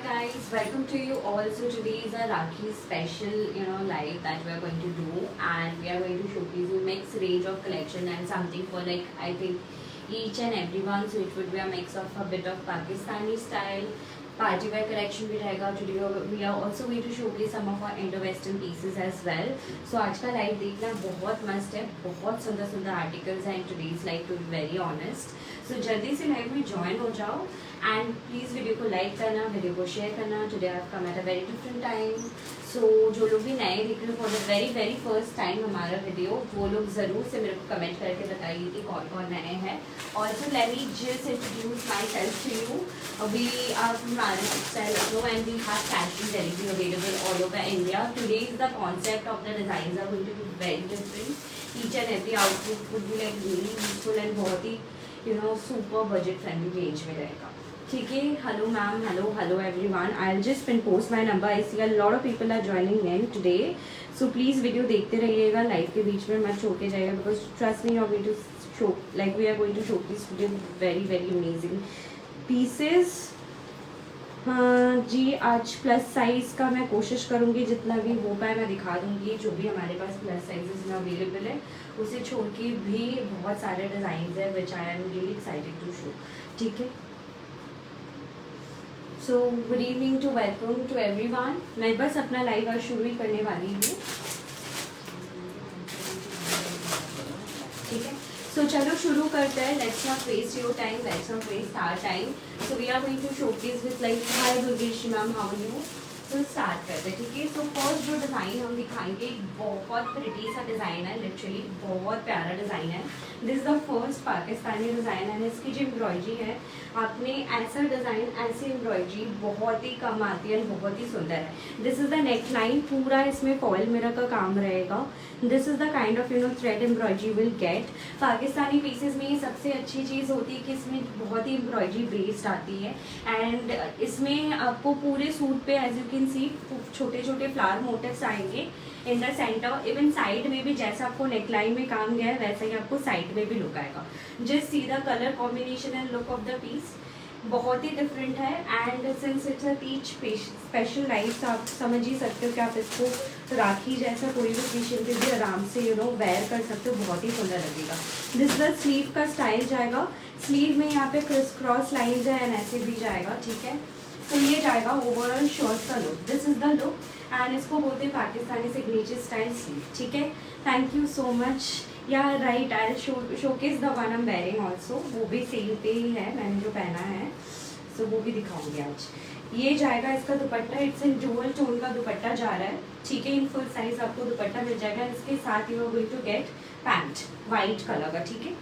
guys, welcome to you all. So today is a Rakhi special, live that we are going to do, and we are going to showcase you mixed range of collection and something for like I think each and everyone. So it would be a mix of a bit of Pakistani style, party wear collection भी रहेगा. Today we are also going to showcase some of our Indo-Western pieces as well. So आज का live देखना बहुत मस्त है, बहुत सुंदर सुंदर आर्टिकल्स हैं today's live, to be very honest. So जल्दी से लाइव में ज्वाइन हो जाओ एंड प्लीज़ वीडियो को लाइक करना, वीडियो को शेयर करना. Today I have come at a very different time. So जो लोग भी नए देख रहे हो for the very first time हमारा वीडियो, वो लोग ज़रूर से मेरे को कमेंट करके बताइए कि कौन कौन नए हैं. Also let me just introduce my self to you. We are from Maharashtra style Lucknow and we have fashion delivery available all over India. Today is the concept of the designs are going to be very different. Each and every outfit would be like really useful and बहुत ही super budget friendly range में रहेगा. ठीक है. Hello ma'am, hello everyone. I will just pin post my number. I see a lot of people are joining in today. So please video देखते रहिएगा, live के बीच में मत छोड़ के जाइएगा, because trust me, you are going to show like we are going to showcase today very amazing pieces. हाँ जी, आज प्लस साइज़ का मैं कोशिश करूँगी जितना भी हो पाए मैं दिखा दूँगी. जो भी हमारे पास प्लस साइजेस में अवेलेबल है उसे छोड़ के भी बहुत सारे डिज़ाइन है which I am really excited to show. ठीक है. So good evening to welcome to everyone. मैं बस अपना लाइव आज शुरू ही करने वाली हूँ. ठीक है. सो चलो शुरू करते हैं. Let's not waste your time, let's not waste our time. So we are going to showcase with like hi Durgesh ma'am, how are you. तो स्टार्ट करते हैं. ठीक है. सो फर्स्ट जो डिज़ाइन हम दिखाएंगे बहुत प्रिटी सा डिज़ाइन है, लिटरली बहुत प्यारा डिज़ाइन है. This is the first Pakistani design है. इसकी जो एम्ब्रॉयडरी है, आपने ऐसा डिज़ाइन ऐसी एम्ब्रॉयडरी बहुत ही कम आती है, बहुत ही सुंदर है. This is the neck line, पूरा इसमें फॉइल मिरर का काम रहेगा. This is the kind of thread embroidery will get. Pakistani pieces में ये सबसे अच्छी चीज़ होती है कि इसमें बहुत ही एम्ब्रॉयडरी बेस्ड आती है. एंड इसमें आपको पूरे सूट पे एज यू कैन सी छोटे छोटे फ्लावर मोटिव्स आएंगे in the centre. Even side में भी जैसा आपको नेकलाइन में काम गया है वैसा ही आपको साइड में भी लुक आएगा. Just see the colour combination and look of the piece बहुत ही डिफरेंट है. And since it's a each special life, आप समझ ही सकते हो कि आप इसको राखी जैसा कोई भी ओकेजन पे भी आराम से वेयर कर सकते हो, बहुत ही सुंदर लगेगा. दिस द स्लीव का स्टाइल जाएगा. स्लीव में यहाँ पे क्रिस क्रॉस लाइन्स है एंड ऐसे भी जाएगा. ठीक है. तो ये जाएगा ओवरऑल शर्ट का look. This is the look and इसको बोलते हैं पाकिस्तानी सिग्नेचर स्टाइल स्लीव. ठीक है. Thank you so much. या right, I showcase the one I am wearing also. वो भी सेल पे ही है, मैंने जो पहना है. सो वो भी दिखाऊंगी आज. ये जाएगा इसका दुपट्टा. इट्स इन डुअल टोन का दुपट्टा जा रहा है. ठीक है. इन फुल साइज आपको दुपट्टा मिल जाएगा. इसके साथ you are going to get pant white colour का. ठीक है.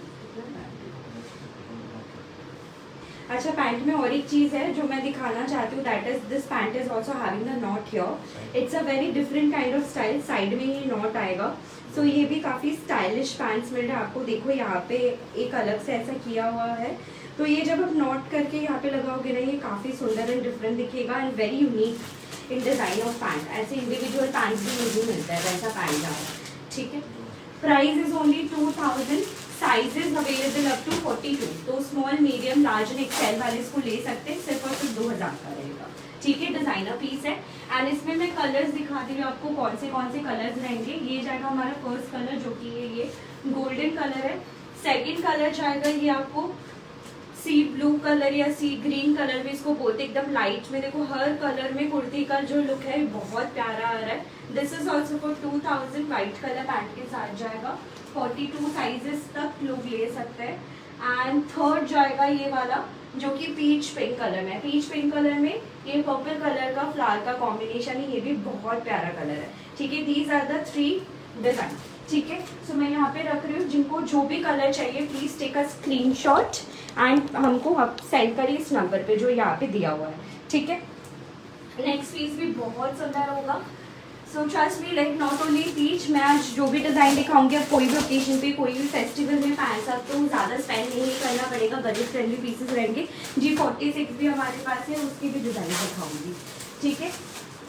अच्छा, पैंट में और एक चीज़ है जो मैं दिखाना चाहती हूँ, that is this pant is also having the not here. It's a very different kind of style. Side में ये नॉट आएगा. सो ये भी काफ़ी स्टाइलिश पैंट्स मिल रहे हैं आपको. देखो यहाँ पे एक अलग से ऐसा किया हुआ है, तो ये जब आप नॉट करके यहाँ पे लगाओगे ना, ये काफ़ी सुंदर एंड डिफरेंट दिखेगा and very unique in design of pant. ऐसे इंडिविजुअल पैंट्स भी नहीं मिलता है वैसा पैंट जा रहा है. ठीक है. Price is only 2000. Sizes available up to 42. तो small, medium, large and XL वाले इसको ले सकते हैं. सिर्फ और सिर्फ 2000 का रहेगा. ठीक है. डिजाइनर पीस है एंड इसमें मैं कलर्स दिखा दी हूँ आपको कौन से कलर्स रहेंगे. ये जाएगा हमारा फर्स्ट कलर जो कि ये गोल्डन कलर है. सेकेंड कलर जाएगा ये आपको सी ब्लू कलर या सी ग्रीन कलर भी इसको बोलते, एकदम लाइट में. देखो हर कलर में कुर्ती का जो लुक है बहुत प्यारा आ रहा है. This is also for 2000. White colour pant के साथ जाएगा. 42 साइजेस तक लोग ले सकते हैं. एंड थर्ड जाएगा ये वाला जो कि पीच पिंक कलर में. पीच पिंक कलर में ये पर्पल कलर का फ्लावर का कॉम्बिनेशन है. ये भी बहुत प्यारा कलर है. ठीक है. These are the 3 design. ठीक है. सो मैं यहाँ पे रख रही हूँ. जिनको जो भी कलर चाहिए please take a screenshot and हमको आप सेंड करिए इस नंबर पे जो यहाँ पे दिया हुआ है. ठीक है. नेक्स्ट पीस भी बहुत सुंदर होगा. So trust me, like not only peach, मैं आज जो भी डिज़ाइन दिखाऊंगी आप कोई भी ओकेजन पे कोई भी फेस्टिवल में पहन सकते हो. ज़्यादा स्पेंड नहीं करना पड़ेगा. बजट फ्रेंडली पीसेस रहेंगे. G46 भी हमारे पास है, उसकी भी डिज़ाइन दिखाऊंगी. ठीक है.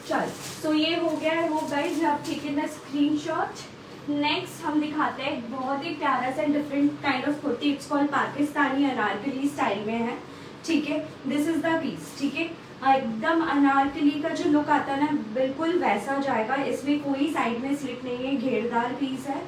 चल, सो ये हो गया है. वो गाइज आप ठीक है ना स्क्रीनशॉट. नेक्स्ट हम दिखाते हैं बहुत ही प्यारा सा different kind of kurti. It's called Pakistani Anarkali style में है. ठीक है. This is the piece. ठीक है. एकदम अनारकली का जो लुक आता है ना, बिल्कुल वैसा जाएगा। इसमें कोई साइड में स्लिप नहीं है, घेरदार पीस है।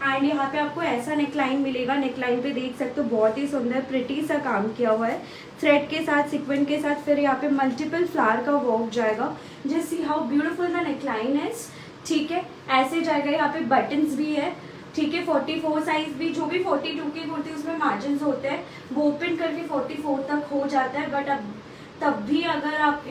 एंड यहाँ पे आपको ऐसा नेकलाइन मिलेगा। नेकलाइन पे देख सकते हो बहुत ही सुंदर प्रिटी सा काम किया हुआ है थ्रेड के साथ, सीक्वेंट के साथ। फिर यहाँ पे मल्टीपल फ्लावर का वर्क जाएगा। Just see how beautiful the neckline is. ठीक है, ऐसे जाएगा। यहाँ पे बटन्स भी है। ठीक है, 44 साइज भी, जो भी 42 की कुर्ती उसमें मार्जिन होते हैं वो ओपन करके 44 तक हो जाता है। बट अब तब भी अगर आप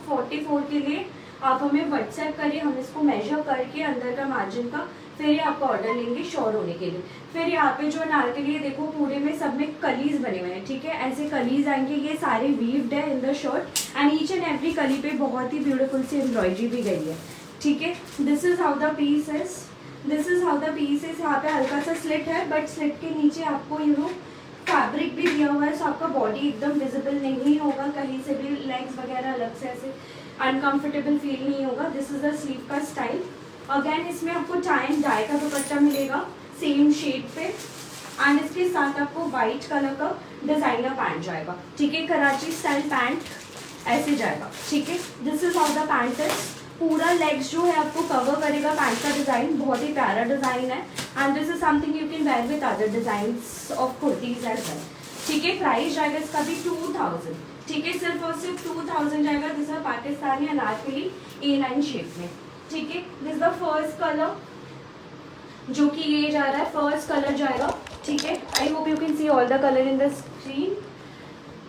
44 के लिए आप हमें व्हाट्सएप करिए, हम इसको मेजर करके अंदर का मार्जिन का फिर ये आपका ऑर्डर लेंगे श्योर होने के लिए। फिर यहाँ पे जो अनारकली है देखो पूरे में सब में कलीज बने हुए हैं। ठीक है, ऐसे कलीज आएंगे, ये सारे वीव्ड है in the shirt and each and every कली पे बहुत ही ब्यूटीफुल सी एम्ब्रॉयडरी भी गई है। ठीक है, this is how the piece is, this is how the piece is. यहाँ पे हल्का सा स्लिट है बट स्लिट के नीचे आपको फैब्रिक भी दिया हुआ है, सो आपका बॉडी एकदम विजिबल नहीं होगा कहीं से भी, लेग्स वगैरह अलग से ऐसे अनकंफर्टेबल फील नहीं होगा। दिस इज द स्लीव का स्टाइल। अगेन इसमें आपको टाई एंड डाई का दुपट्टा मिलेगा सेम शेड पे एंड इसके साथ आपको व्हाइट कलर का डिजाइनर पैंट जाएगा। ठीक है, कराची स्टाइल पैंट ऐसे जाएगा। ठीक है, this is how the pant is. पूरा लेग्स जो है आपको कवर करेगा पैंट का डिजाइन, बहुत ही प्यारा डिजाइन है and this is something you can wear with other designs of kurtis as well. ठीक है, प्राइस जाएगा इसका भी 2000। ठीक है, सिर्फ और सिर्फ 2000 जाएगा। This is Pakistani Anarkali A9 shape में। ठीक है, दिस द फर्स्ट कलर जो कि ये जा रहा है, फर्स्ट कलर जाएगा। ठीक है, I hope you can see all the colour in the screen.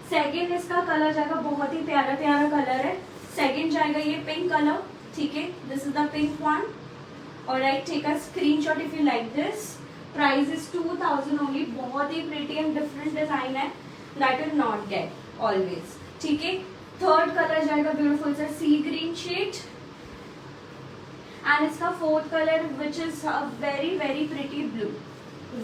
Second इसका कलर जाएगा, बहुत ही प्यारा प्यारा कलर है। सेकेंड जाएगा ये पिंक कलर। ठीक है, this is the pink one. Alright, take a screenshot if you like this. Price is 2000 only. बहुत ही प्रिटी एंड डिफरेंट डिजाइन है, that will not get always. ठीक है, थर्ड कलर जाएगा ब्यूटीफुल सा सी ग्रीन शेड एंड इसका fourth colour which is very very pretty blue,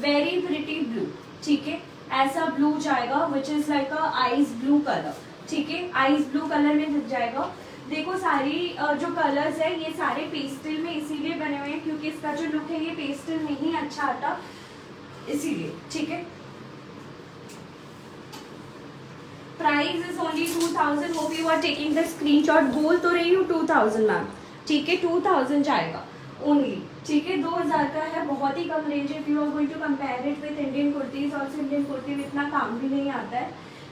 very pretty blue. ठीक है, ऐसा ब्लू जाएगा which is like a ice blue colour. ठीक है, आइस ब्लू कलर में दिख जाएगा। देखो सारी जो कलर्स है ये सारे पेस्टल में इसीलिए बने हुए हैं क्योंकि इसका जो लुक है ये पेस्टल में ही अच्छा आता इसीलिए। ठीक है, price is only 2000। Hope you are taking the screenshot. बोल तो रही हूँ 2000 मैम। ठीक है, 2000 जाएगा ओनली। ठीक है, 2000 का है, बहुत ही कम रेंज है। If you are going to compare it with Indian kurtis, also Indian kurti में इतना काम भी नहीं आता है,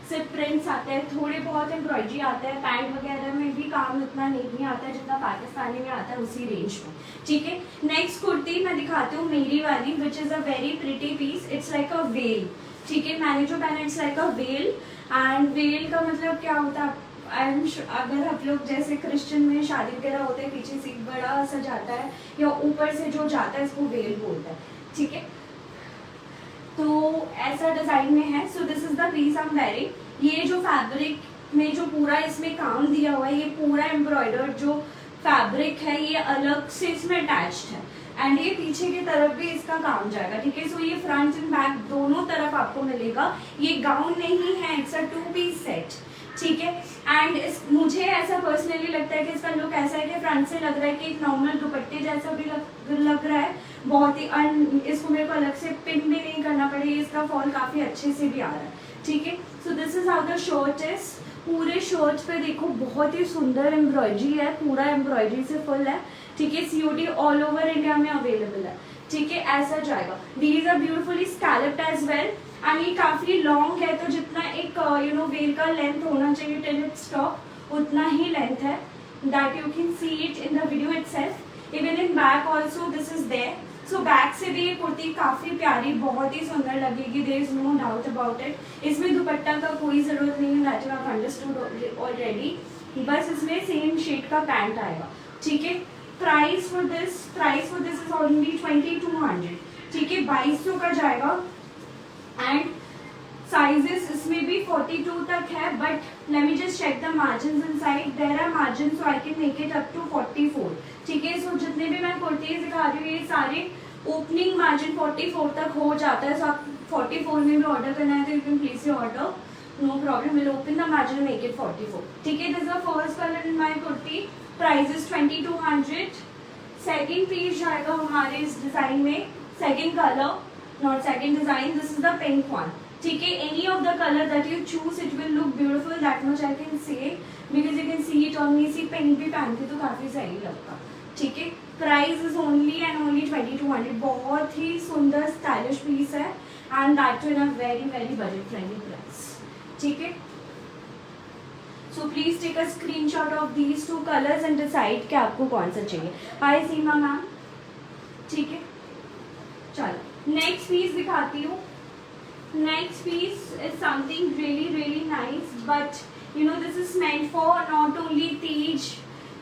सिर्फ प्रिंट्स आते हैं, थोड़े बहुत एम्ब्रॉयडरी आते हैं, पैंट वगैरह में भी काम इतना नहीं आता है जितना पाकिस्तानी में आता है उसी रेंज में। ठीक है, नेक्स्ट कुर्ती मैं दिखाती हूँ मेरी वाली which is a very pretty piece. It's like a veil. ठीक है, मैंने जो पहना it's like a veil and veil का मतलब क्या होता है, अगर आप लोग जैसे क्रिश्चियन में शादी वगैरह होते हैं पीछे से बड़ा सा जाता है या ऊपर से जो जाता है इसको वेल बोलता है। ठीक है, तो ऐसा डिजाइन में है। So this is the piece I am wearing. ये जो फैब्रिक में जो पूरा इसमें काम दिया हुआ है, ये पूरा एम्ब्रॉयडर्ड जो फैब्रिक है ये अलग से इसमें अटैच्ड है एंड ये पीछे की तरफ भी इसका काम जाएगा। ठीक है, सो ये फ्रंट एंड बैक दोनों तरफ आपको मिलेगा। ये गाउन नहीं है, इट्स अ 2 पीस सेट। ठीक है, एंड मुझे ऐसा पर्सनली लगता है कि इसका लुक ऐसा है कि फ्रंट से लग रहा है कि एक नॉर्मल दुपट्टे जैसा भी लग रहा है, बहुत ही इसको मेरे को अलग से पिन भी नहीं करना पड़ेगा, इसका फॉल काफी अच्छे से भी आ रहा है। ठीक है, so this is how the shirt is. पूरे शर्ट पे देखो बहुत ही सुंदर एम्ब्रॉयडरी है, पूरा एम्ब्रॉयडरी से फुल है। ठीक है, COD ऑल ओवर इंडिया में अवेलेबल है। ठीक है, ऐसा जाएगा। These are beautifully scalloped as well and ये काफी लॉन्ग है, तो जितना एक वेल का लेंथ होना चाहिए टिल इट स्टॉप उतना ही लेंथ है, that you can see it in the video itself. Even in back also this is there. So back से भी ये कुर्ती काफी प्यारी, बहुत ही सुंदर लगेगी, there is no doubt about it. इसमें दुपट्टा का कोई जरूरत नहीं है, that you have understood already. बस इसमें सेम शेड का पैंट आएगा। ठीक है, price for this is only 2200। ठीक है, 2200 का जाएगा एंड साइजेस इसमें भी 42 तक है, but let me just check the margins inside. There are margin so I can make it up to 44। ठीक है, सो जितने भी मैं कुर्तीज दिखा रही हूँ ये सारे ओपनिंग मार्जिन 44 तक हो जाता है। सो आप 44 में भी ऑर्डर करना है तो you can place your order, no problem, will open the margin make it 44। ठीक है, this is the first colour in my kurti, price is 2200। Second piece जाएगा हमारे इस डिजाइन में, second colour not second design, this is the pink one. ठीक है, any of the colour that you choose it will look beautiful, that much I can say, because you can see it on me. इसी pen भी पहन के तो काफी सही लगता। ठीक है, price is only and only 2200। बहुत ही सुंदर स्टाइलिश पीस है and that too in a very very budget friendly price. ठीक है, so please take a screenshot of these 2 colours and decide कि आपको कौन सा चाहिए। Hi Seema ma'am. ठीक है, चलो नेक्स्ट पीस दिखाती हूँ। Next piece is something really really nice, but you know this is meant for not only Teej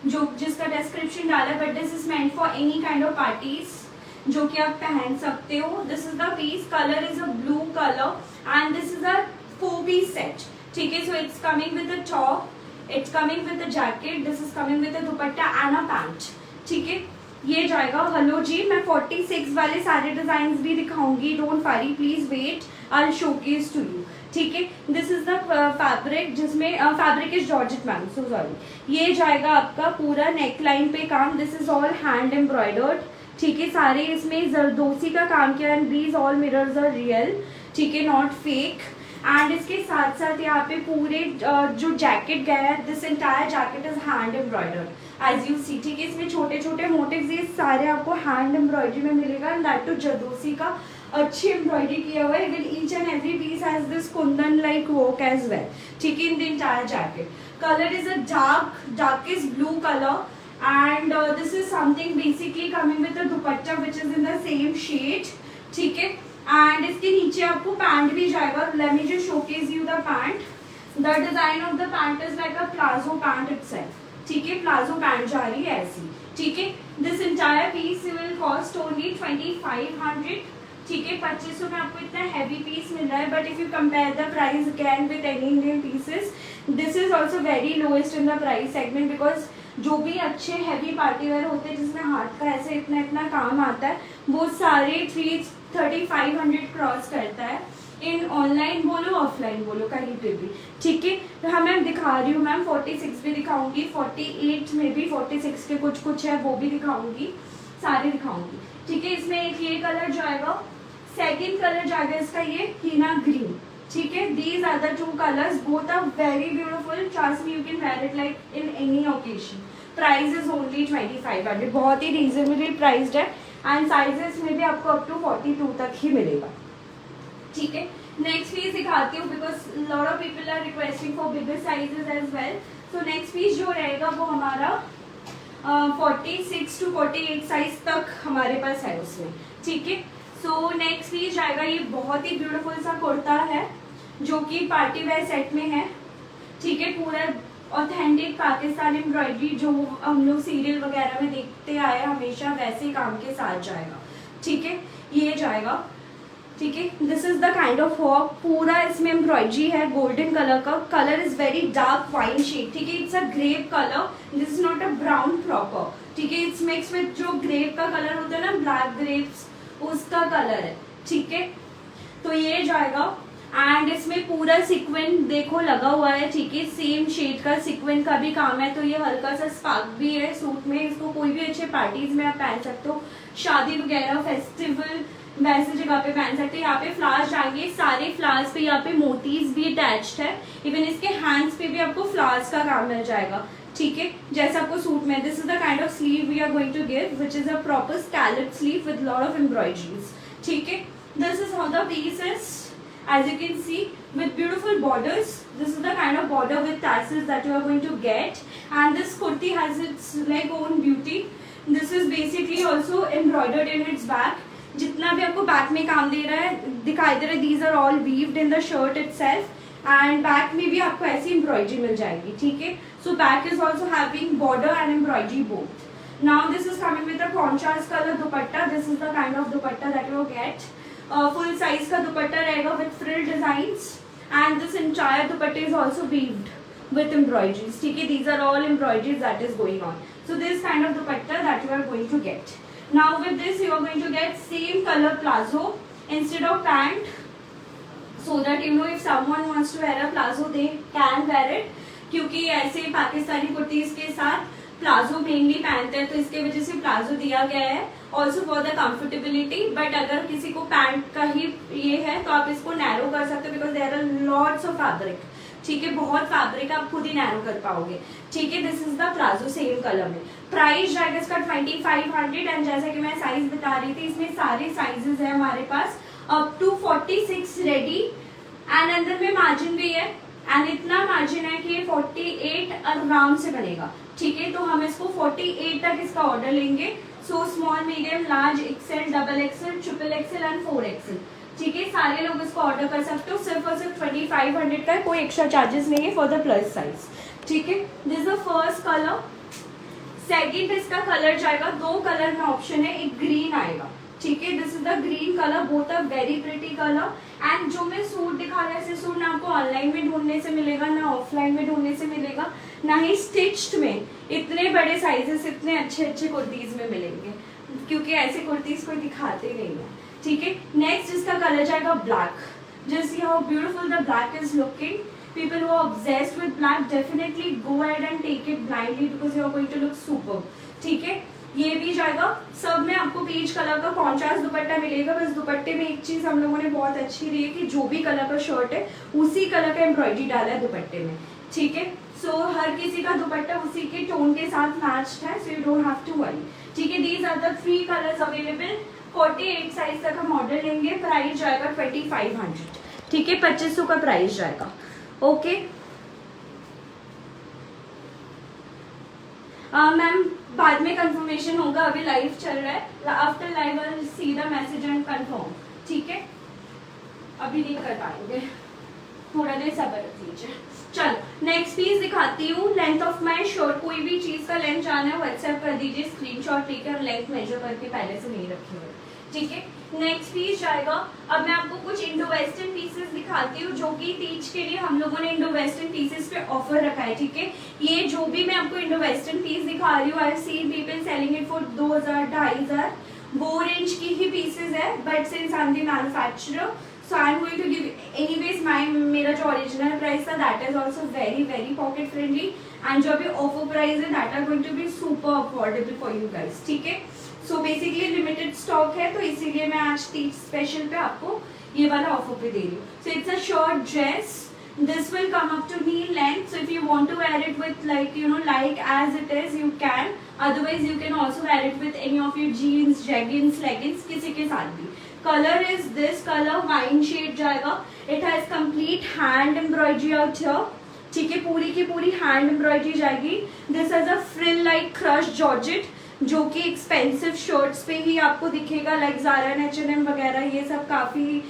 जो जिसका डिस्क्रिप्शन डाला, but this is meant for any kind of parties जो कि आप पहन सकते हो। This is the piece, colour is a blue colour and this is a 4 piece set. ठीक है, so it's coming with a top, it's coming with a jacket, this is coming with a dupatta and a pant. ठीक है, ये जाएगा। Hello जी, मैं 46 वाले सारे design भी दिखाऊंगी, don't worry, please wait, I showcase to you. ठीक है, दिस इज द फैब्रिक, जिसमें fabric is georgette ma'am, so sorry. ये जाएगा आपका पूरा नेक लाइन पे काम, this is all hand embroidered. ठीक है, सारे इसमें जरदोसी का काम किया and these all mirrors are real. ठीक है, नॉट फेक। एंड इसके साथ साथ यहाँ पे पूरे जो जैकेट गया है, this entire jacket is hand embroidered as you see. ठीक है, इसमें छोटे छोटे मोटिव्स ये सारे आपको हैंड एम्ब्रॉयडरी में मिलेगा एंड दैट टू जरदोसी का अच्छी एम्ब्रॉयडरी किया हुआ है। Even each and every piece has this kundan like work as well. ठीक है, in the entire jacket colour is a darkest blue colour and this is something basically coming with the dupatta which is in the same shade. ठीक है, एंड इसके नीचे आपको pant भी जाएगा। Let me just showcase you the pant. The design of the pant is like a palazzo pant itself. ठीक है, प्लाजो पैंट जा रही है ऐसी। ठीक है, this entire piece will cost only 2500। ठीक है, 2500 में आपको इतना हैवी पीस मिल रहा है, but if you compare the price again with any Indian pieces, this is also very lowest in the price segment, because जो भी अच्छे हैवी पार्टी वेयर होते हैं जिसमें हाथ का ऐसे इतना इतना काम आता है, वो सारे 3500 क्रॉस करता है। इन ऑनलाइन बोलो ऑफलाइन बोलो कहीं पे भी। ठीक है, तो हाँ मैम दिखा रही हूँ मैम, 46 भी दिखाऊंगी, 48 में भी 46 के कुछ कुछ है वो भी दिखाऊंगी, सारे दिखाऊंगी। ठीक है, इसमें एक ये कलर जाएगा, सेकेंड कलर जाएगा इसका ये हीना ग्रीन। ठीक है, these are the 2 colours, both are very beautiful, trust me, you can wear it like in any occasion. Price is only 2500, बहुत ही रीजनेबली प्राइस्ड है एंड साइजेस में भी आपको अप टू 42 तक ही मिलेगा। ठीक है, नेक्स्ट पीस दिखाती हूँ because lot of people are requesting for bigger sizes as well. So next piece जो रहेगा वो हमारा 46 to 48 साइज तक हमारे पास है उसमें। ठीक है, सो नेक्स्ट पीस जाएगा, ये बहुत ही ब्यूटीफुल सा कुर्ता है जो कि पार्टी वेयर सेट में है। ठीक है, पूरा ऑथेंटिक पाकिस्तानी एम्ब्रॉयडरी जो हम लोग सीरियल वगैरह में देखते आए हमेशा, वैसे काम के साथ जाएगा। ठीक है, ये जाएगा। ठीक है, this is the kind of work, पूरा इसमें एम्ब्रॉयडरी है गोल्डन कलर का। Colour is very dark wine shade. ठीक है, it's a grape colour, this is not a brown proper. ठीक है, इट्स मिक्स विद जो ग्रेप का कलर होता है ना, ब्लैक ग्रेप्स, उसका कलर है। ठीक है, तो ये जाएगा एंड इसमें पूरा सिक्वेंट देखो लगा हुआ है। ठीक है, सेम शेड का सिक्वेंट का भी काम है, तो ये हल्का सा स्पार्क भी है सूट में। इसको कोई भी अच्छे पार्टीज में आप पहन सकते हो, शादी वगैरह फेस्टिवल वैसे जगह पे पहन सकते हो। यहाँ पे फ्लावर्स जाएंगे, सारे फ्लावर्स पे यहाँ पे मोतीज भी अटैच्ड है। इवन इसके हैंड्स पे भी आपको फ्लावर्स का काम मिल जाएगा। ठीक है, जैसा आपको सूट में। This is the kind of sleeve we are going to give which is a proper scallop sleeve with lot of embroideries. ठीक है, this is how the piece is as you can see with beautiful borders. This is the kind of border with tassels that you are going to get, and this kurti has its like own beauty. This is basically also embroidered in its back. जितना भी आपको back में काम दे रहा है दिखाई दे रहा है, these are all weaved in the shirt itself, and back में भी आपको ऐसी एम्ब्रॉयडरी मिल जाएगी। ठीक है, so back is also having border and embroidery both. Now this is coming with a contrast color dupatta. This is the kind of dupatta that you will get. Full size का दुपट्टा रहेगा with frill designs and this entire dupatta is also weaved with embroideries. ठीक है, these are all embroideries that is going on. So this kind of dupatta that you are going to get. Now with this you are going to get same colour palazzo instead of pant, so that you know if someone wants to wear a palazzo they can wear it, क्योंकि ऐसे पाकिस्तानी कुर्तीज के साथ palazzo mainly पहनते हैं, तो इसके वजह से प्लाजो दिया गया है। Also for the comfortability. But अगर किसी को पैंट का ही ये है तो आप इसको नैरो कर सकते हो, because there are lots of fabric, ठीक है, बहुत फैब्रिक, आप खुद ही नैरो कर पाओगे, ठीक है। This is the palazzo, same colour में। प्राइस जाएगा इसका 2500 एंड जैसा कि मैं साइज बता रही थी, इसमें सारे साइजेस है हमारे पास अप टू 46 रेडी एंड अंदर में मार्जिन भी है एंड इतना मार्जिन है कि ये 48 आराम से बनेगा, ठीक है। तो हम इसको 48 तक इसका ऑर्डर लेंगे। So small, medium, large, XL, double XL, triple XL and 4XL, ठीक है, सारे लोग इसको ऑर्डर कर सकते हो। सिर्फ और सिर्फ 2500 का है, कोई एक्स्ट्रा चार्जेस नहीं है फॉर द प्लस साइज, ठीक है। This the first colour. Second इसका कलर जाएगा, दो कलर में ऑप्शन है, एक ग्रीन आएगा, ठीक है। This is the green colour, both are very pretty colour and जो मैं सूट दिखा रहा है, ऐसे सूट ना आपको ऑनलाइन में ढूंढने से मिलेगा, ना ऑफलाइन में ढूंढने से मिलेगा, ना ही स्टिच्ड में इतने बड़े साइजेस इतने अच्छे अच्छे कुर्तीज में मिलेंगे, क्योंकि ऐसे कुर्तीज कोई दिखाते नहीं है, ठीक है। नेक्स्ट इसका कलर जाएगा black. Just see how beautiful the black is looking. People who are obsessed with black definitely go ahead and take it blindly because you are going to look superb, ठीक है। ये भी जाएगा, सब में आपको पीच कलर का contrast दुपट्टा मिलेगा। बस दुपट्टे में एक चीज हम लोगों ने बहुत अच्छी दी है कि जो भी कलर का शर्ट है उसी कलर का एम्ब्रॉयडरी डाला है दुपट्टे में, ठीक है। सो हर किसी का दुपट्टा उसी के टोन के साथ मैच्ड है, so you don't have to worry, ठीक है। These are the 3 colours available. 48 size तक हम ऑर्डर लेंगे। प्राइस जाएगा 2500, ठीक है, 2500 का प्राइस जाएगा, ओके। मैम बाद में कंफर्मेशन होगा, अभी लाइव चल रहा है। After live I will see the message and confirm, ठीक है। अभी नहीं कर पाएंगे, थोड़ा देर सब्र रख लीजिए। चलो नेक्स्ट पीस दिखाती हूँ। लेंथ ऑफ माई शर्ट, कोई भी चीज का लेंथ जाना है व्हाट्सएप कर दीजिए, स्क्रीनशॉट लेकर लेंथ मेजर करके पहले से नहीं रखे हुए, ठीक है। नेक्स्ट पीस जाएगा। अब मैं आपको कुछ इंडो वेस्टर्न पीसेस दिखाती हूँ जो कि तीज के लिए हम लोगों ने इंडो वेस्टर्न पीसेस पे ऑफर रखा है, ठीक है। ये जो भी मैं आपको इंडो वेस्टर्न पीस दिखा रही हूँ, I have seen people selling it for 2000, 2500, वो रेंज की ही पीसेस है, but since I am the manufacturer so I am going to give anyways मेरा जो ओरिजिनल प्राइस था that is also very very pocket friendly and जो अभी offer price है that are going to be super affordable for you guys, ठीक है। So basically limited stock है, तो इसीलिए मैं आज तीज स्पेशल पे आपको ये वाला ऑफर पे दे रही हूँ। So it's a short dress, this will come up to knee length, so if you want to wear it with like you know like as it is you can, otherwise you can also wear it with any of your jeans, jeggings, leggings, किसी के साथ भी। Colour is this colour, wine shade जाएगा। It has complete hand embroidery out here, ठीक है, पूरी की पूरी हैंड एम्ब्रॉयडरी जाएगी। This is a frill like crush georgette, जो कि एक्सपेंसिव शर्ट्स पे ही आपको दिखेगा, लाइक ज़ारा एंड H&M वगैरह, ये सब काफ़ी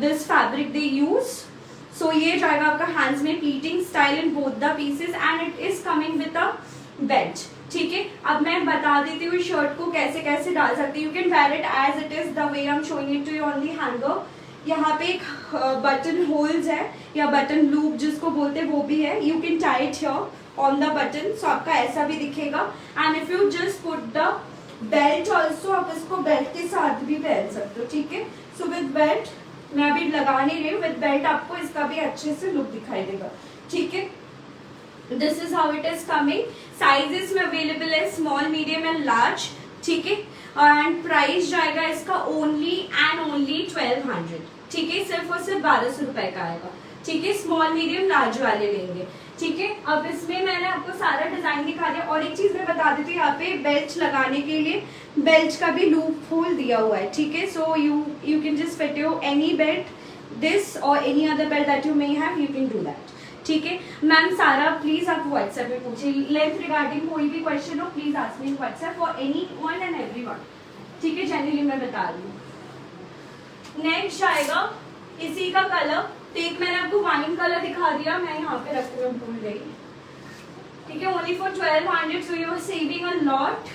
दिस फैब्रिक दे यूज। सो ये जाएगा आपका हैंड्स में, pleating style in both the pieces and it is coming with a belt, ठीक है। अब मैं बता देती हूँ शर्ट को कैसे कैसे डाल सकती हूँ। You can wear it as it is the way I am showing it to you on the hanger. यहाँ पे एक बटन होल्स है या बटन लूप जिसको बोलते हैं वो भी है, you can tie it here on the button, so आपका ऐसा भी दिखेगा। And if you just put the belt also, आप इसको बेल्ट के साथ भी पहन सकते हो, ठीक है। सो विद बेल्ट, मैं अभी लगा नहीं रही हूँ, विद बेल्ट आपको इसका भी अच्छे से लुक दिखाई देगा, ठीक है। This is how it is coming. Sizes में अवेलेबल है स्मॉल, मीडियम एंड लार्ज, ठीक है। एंड प्राइस जाएगा इसका ओनली एंड ओनली 1200, ठीक है, सिर्फ और सिर्फ 1200 रुपए का आएगा, ठीक है। स्मॉल, मीडियम, लार्ज वाले लेंगे, ठीक है। अब इसमें मैंने आपको सारा डिजाइन दिखा दिया। और एक चीज मैं बता देती हूँ, यहाँ पे बेल्ट लगाने के लिए बेल्ट का भी लूप होल दिया हुआ है, ठीक है। So you can just fit your any belt this और any other belt that you may have, you can do that, ठीक है। मैम सारा प्लीज आप व्हाट्सएप पे पूछिए, लेंथ रिगार्डिंग कोई भी क्वेश्चन हो please ask me WhatsApp for any one and everyone, ठीक है। जनरली मैं बता रही हूँ। नेक्स्ट आएगा इसी का कलर, तो एक मैंने आपको वाइन कलर दिखा दिया, मैं यहाँ पे रखती हूँ, भूल गई, ठीक है। Only for 1200, so you are saving a lot.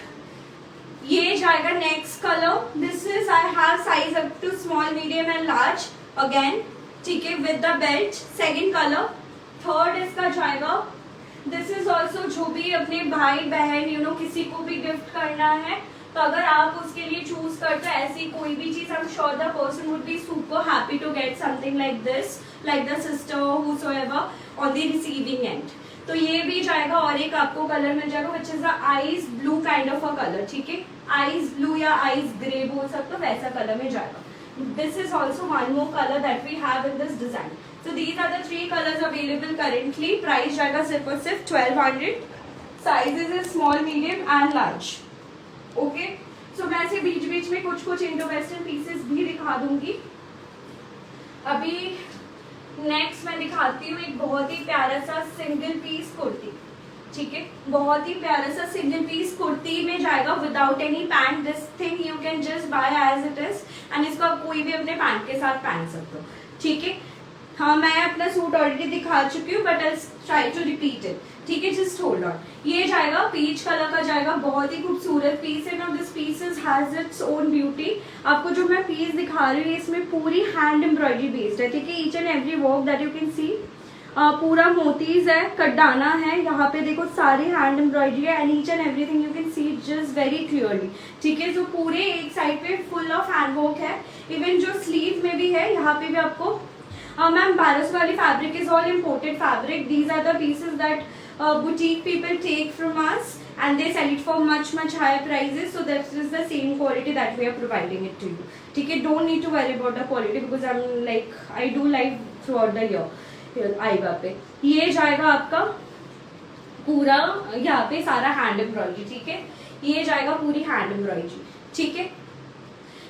ये जाएगा next colour, this is I have size up to small, medium and large again, ठीक है, with the belt. Second colour, third इसका जाएगा, दिस इज ऑल्सो जो भी अपने भाई बहन यू नो किसी को भी गिफ्ट करना है, तो अगर आप उसके लिए चूज करते हो ऐसी कोई भी चीज, I am sure the person would be super happy to get something like this, like the sister whosoever on the receiving end, तो ये भी जाएगा और एक आपको कलर मिल जाएगा which is ice blue kind of a colour, ठीक है, आइस ब्लू या आइस ग्रे बोल सकते हो, वैसा कलर में जाएगा. This is also one more color that we have in this design. So these are the 3 colors available currently. Price जाएगा सिर्फ और सिर्फ 1200. Sizes is small, medium and large. Okay. So मैं ऐसे बीच बीच में कुछ कुछ इंडो वेस्टर्न पीसेस भी दिखा दूंगी. अभी नेक्स्ट मैं दिखाती हूँ एक बहुत ही प्यारा सा सिंगल पीस कुर्ती, ठीक है, बहुत ही प्यारा सा सिंगल पीस कुर्ती में जाएगा without any pant. This thing you can just buy as it is and इसको आप कोई भी अपने पैंट के साथ पहन सकते हो, ठीक है. हाँ, मैं अपना सूट ऑलरेडी दिखा चुकी हूँ but I try to repeat it, ठीक है, जस्ट होल्ड ऑन. ये जाएगा पीच कलर का जाएगा, बहुत ही खूबसूरत पीस है. Now this piece has its own beauty. आपको जो मैं पीस दिखा रही हूँ इसमें पूरी हैंड एम्ब्रॉयडरी बेस्ड है, ठीक है. Each and every work that you can सी पूरा मोतीज है, कटदाना है, यहाँ पे देखो सारी हैंड एम्ब्रॉयडरी है and each and everything you can C just very clearly, ठीक है. जो पूरे एक साइड पे फुल ऑफ हैंड वर्क है, इवन जो स्लीव में भी है यहाँ पे भी आपको. मैम बारस वाली fabric is all imported fabric. These are the pieces that boutique people take from us and they sell it for much higher prices, so that is the same quality that we are providing it to you, ठीक है. don't need to worry about the quality because I do live throughout the year. आईवा पे ये जाएगा आपका पूरा, यहाँ पे सारा हैंड एम्ब्रॉयडरी, ठीक है. ये जाएगा पूरी हैंड एम्ब्रॉयडरी, ठीक है.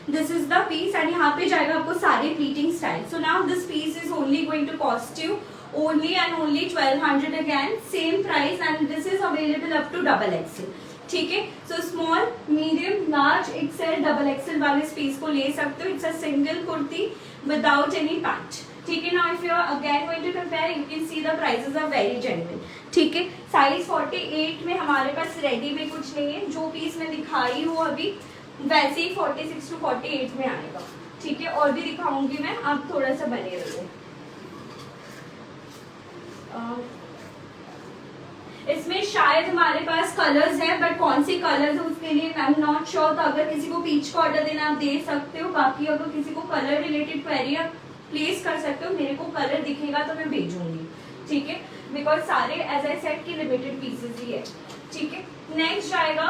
This is the piece and यहाँ पे जाएगा आपको सारे pleating style. So now this piece is only going to cost you only and only 1200 again, same price and this is available up to double XL, ठीक है. So small, medium, large, XL, double XL वाले इस piece को ले सकते हो. It's a single kurti without any patch, ठीक है. Now if you are again going to compare you can see the prices are very genuine, ठीक है. साइज 48 में हमारे पास रेडी में कुछ नहीं है. जो पीस मैं दिखाई हूँ अभी वैसे ही 46 to 48 में आएगा, ठीक है. और भी दिखाऊंगी मैं, आप थोड़ा सा बने रहिए. इसमें शायद हमारे पास कलर्स है बट कौन सी कलर्स है उसके लिए आई एम नॉट श्योर. तो अगर किसी को पीच का ऑर्डर देना आप दे सकते हो. बाकी अगर किसी को कलर रिलेटेड क्वेरी आप प्लेस कर सकते हो. मेरे को कलर दिखेगा तो मैं भेजूंगी, ठीक है, बिकॉज सारे एज आई सेड की लिमिटेड पीसेस ही है, ठीक है. नेक्स्ट जाएगा,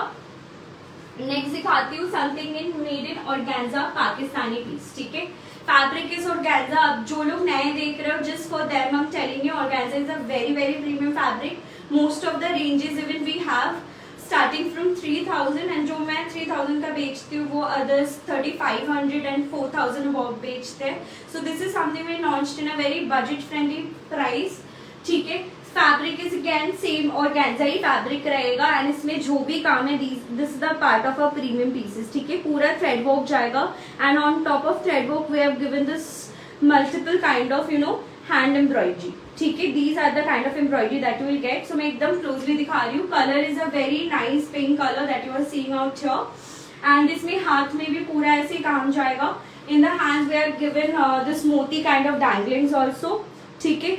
नेक्स्ट दिखाती हूँ something in made in organza Pakistani piece, ठीक है. Fabric is organza. अब जो लोग नए देख रहे हो just for them I am telling you organza is a very premium fabric. Most of the ranges even we have starting from 3000 and जो मैं 3000 का बेचती हूँ वो अदर्स 3500 एंड 4000 अबव बेचते हैं. So this is something we launched in a very budget friendly price, ठीक है. Fabric is again same organza ही फैब्रिक रहेगा एंड इसमें जो भी काम है this is the part of a premium pieces, ठीक है. पूरा थ्रेड वर्क जाएगा and on top of thread work we have given this multiple kind of hand embroidery, ठीक है. These are the kind of embroidery that you will get. So मैं एकदम closely दिखा रही हूँ. Colour is a very nice pink colour that you are seeing out here and इसमें हाथ में भी पूरा ऐसे काम जाएगा. In the hands we are given this moti kind of danglings also, ठीक है.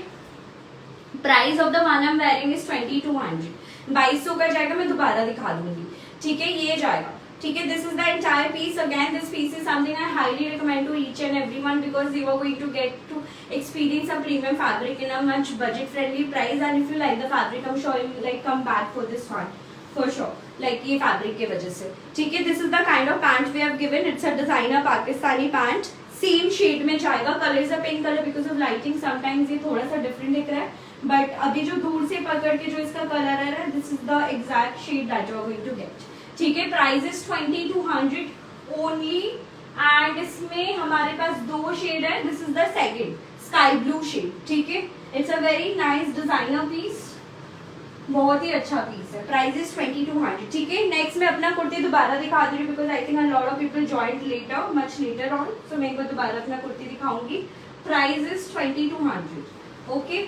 Price of the one I am wearing is 2200, 2200 का जाएगा. मैं दोबारा दिखा दूंगी, ठीक है. ये जाएगा, ठीक है. This is the entire piece. Again this piece is something I highly recommend to each and everyone because you are going to get to experience a premium fabric in a much budget friendly price and if you like the fabric I'm sure you will like come back for this one for sure, like ये fabric के वजह से, ठीक है. This is the kind of pant we have given. It's a designer Pakistani pant. Same shade में जाएगा. Colour is a pink colour because of lighting sometimes ये थोड़ा सा डिफरेंट दिख रहा है बट अभी जो दूर से पकड़ के जो इसका कलर आ रहा है this is the exact shade that you are going to get, ठीक है. प्राइस इज 2200 ओनली एंड इसमें हमारे पास 2 शेड है. This is the second sky blue shade, ठीक है. It's a very nice designer piece, बहुत ही अच्छा पीस है. प्राइस इज 2200, ठीक है. नेक्स्ट मैं अपना कुर्ती दोबारा दिखा दे रही हूँ because I think a lot of people joint later much later on. So मैं एक बार दोबारा अपना कुर्ती दिखाऊंगी. Price is 2200, okay.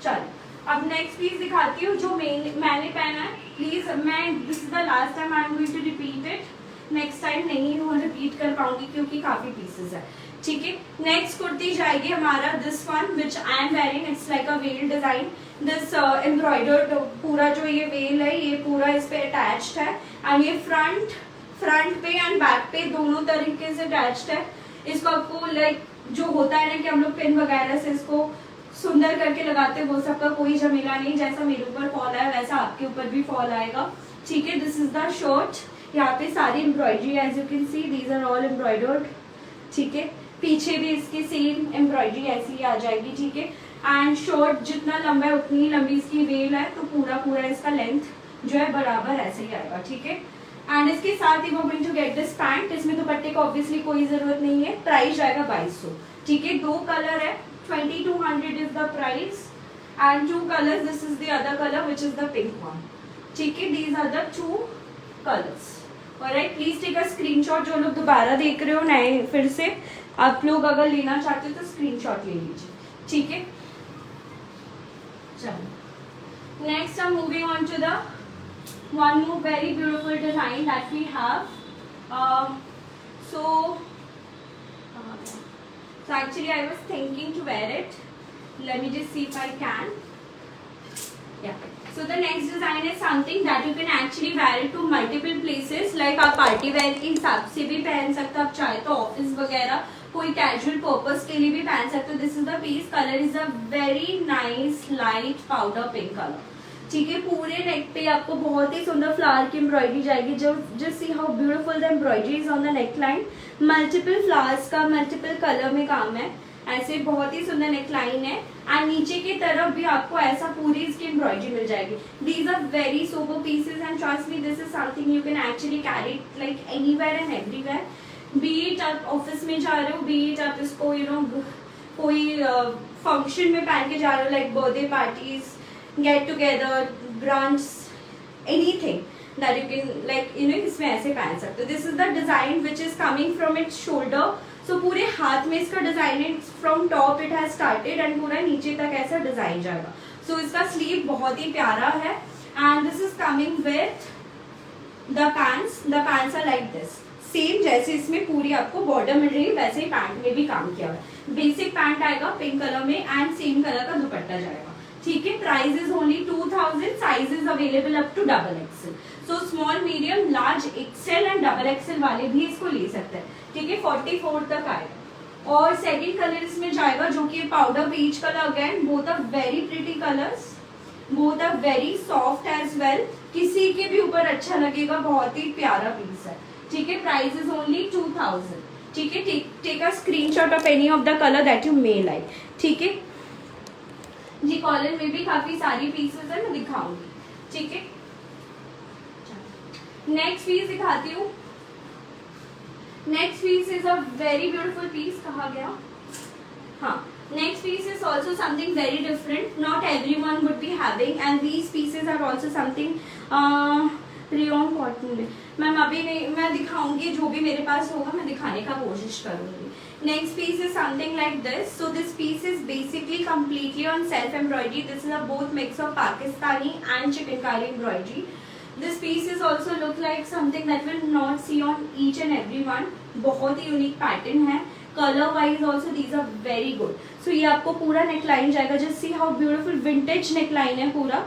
चलो अब नेक्स्ट पीस दिखाती हूँ जो मैंने पहना है. प्लीज मैं this is the last time I am going to repeat it. Next time नहीं वो रिपीट कर पाऊंगी क्योंकि काफी पीसेस है, ठीक है. नेक्स्ट कुर्ती जाएगी हमारा this one which I am wearing. It's like a well design. This embroidered पूरा जो ये वेल है ये पूरा इस पे अटैच्ड है एंड ये फ्रंट पे एंड बैक पे दोनों तरीके से अटैच्ड है. इसको आपको लाइक जो होता है ना कि हम लोग पिन वगैरह से इसको सुंदर करके लगाते वो सबका कोई झमेला नहीं, जैसा मेरे ऊपर फॉल आया वैसा आपके ऊपर भी फॉल आएगा, ठीक है। दिस इज द शर्ट, यहाँ पे सारी embroidery as you can see these are all embroidered, ठीक है। पीछे भी इसके सेम एम्ब्रॉयडरी ऐसी आ जाएगी, ठीक है। एंड शर्ट जितना लंबा है उतनी ही लंबी इसकी वेल है, तो पूरा पूरा इसका लेंथ जो है बराबर ऐसे ही आएगा, ठीक है। एंड इसके साथ ही वो going to get this pant, इसमें दुपट्टे को ऑब्वियसली कोई जरूरत नहीं है। प्राइस जाएगा 2200, ठीक है। 2 कलर है, 2200 is the price and 2 colours, this is the other colour which is the pink one, ठीक है। These are the 2 colours, alright. Please take a screenshot, जो लोग दोबारा देख रहे हो नए फिर से, आप लोग अगर लेना चाहते हो तो स्क्रीनशॉट ले लीजिए, ठीक है। चलो next I am moving on to the one more very beautiful design that we have. So actually I was thinking to wear it. Let me just see if I can. Yeah. So the next design is something that you can actually wear it to multiple places. Like आप party wear के हिसाब से भी पहन सकते हो, आप चाहे तो ऑफिस वगैरह कोई कैजुअल पर्पस के लिए भी पहन सकते हो। This is the piece, colour is a very nice light powder pink colour, ठीक है। पूरे नेक पे आपको बहुत ही सुंदर फ्लावर की एम्ब्रॉयडरी जाएगी, जो just see how beautiful the embroidery is on the neck line. Multiple flowers का मल्टीपल कलर में काम है, ऐसे बहुत ही सुंदर नेक लाइन है। एंड नीचे की तरफ भी आपको ऐसा पूरी इसकी एम्ब्रॉयडरी मिल जाएगी। These are very sober pieces and trust me this is something you can actually carry like anywhere and everywhere. Be it आप ऑफिस में जा रहे हो, बी इट आप इसको कोई फंक्शन में पहन के जा रहे हो, like birthday parties, get together, brunch, anything that you can इसमें ऐसे पहन सकते हो। This is the design which is coming from its shoulder, so पूरे हाथ में इसका डिजाइन है, from top it has started and पूरा नीचे तक ऐसा डिजाइन जाएगा। सो इसका स्लीव बहुत ही प्यारा है and this is coming with the pants are like this, same जैसे इसमें पूरी आपको बॉर्डर मिल रही है वैसे ही पैंट में भी काम किया हुआ है। बेसिक पैंट आएगा पिंक कलर में एंड सेम कलर का दुपट्टा जाएगा, ठीक है। Price is only 2000, size is available up to XXL, so small, medium, large, XL and XXL वाले भी इसको ले सकते हैं, ठीक है। 44 तक आएगा। और सेकंड कलर इसमें जाएगा जो कि powder peach colour, again both are very pretty colours, both are very soft as well, किसी के भी ऊपर अच्छा लगेगा, बहुत ही प्यारा पीस है, ठीक है। प्राइस इज ओनली 2000, ठीक है। Take a screenshot of any of the colour that you may like, ठीक है जी। कॉलर में भी काफी सारी पीसेस है, मैं दिखाऊंगी, ठीक है। नेक्स्ट पीस दिखाती हूँ। Next piece is a very beautiful piece, कहा गया, हाँ। Next piece is also something very different. Not everyone would be having, and these pieces are also something rayon cotton में। मैम अभी नहीं, मैं दिखाऊंगी जो भी मेरे पास होगा मैं दिखाने का कोशिश करूंगी। Next piece is something like this, so this piece is basically completely on self embroidery. This is a both mix of Pakistani and chicankari embroidery. This piece is also look like something that will not see on each and every one. बहुत ही unique pattern है, colour wise also these are very good. So ये आपको पूरा neckline जाएगा, just see how beautiful vintage neckline है पूरा।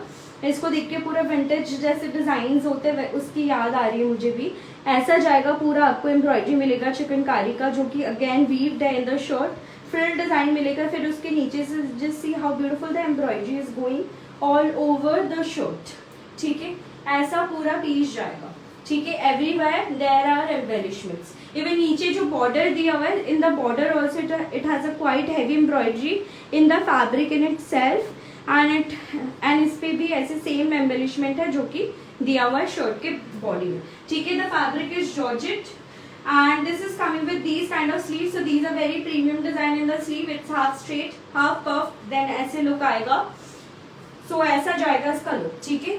इसको देख के पूरा विंटेज जैसे डिजाइन होते हैं उसकी याद आ रही है मुझे भी। ऐसा जाएगा पूरा, आपको एम्ब्रॉयडरी मिलेगा चिकनकारी का जो कि अगेन वीव्ड है in the shirt, frill design मिलेगा। फिर उसके नीचे से just see how beautiful the embroidery is going all over the shirt, ठीक है। ऐसा पूरा पीस जाएगा, ठीक है। Everywhere there are embellishments. Even नीचे जो बॉर्डर दिया हुआ है, in the border also it has a quite heavy embroidery in the fabric in itself and इस पे भी ऐसे सेम एम्बेलिशमेंट है जो कि दिया हुआ है शर्ट के बॉडी में, ठीक है। The fabric is georgette and this is coming with these kind of sleeves, so these are very premium design in the sleeve. It's half straight, half puff, then ऐसे look आएगा, so ऐसा जाएगा इसका look, ठीक है।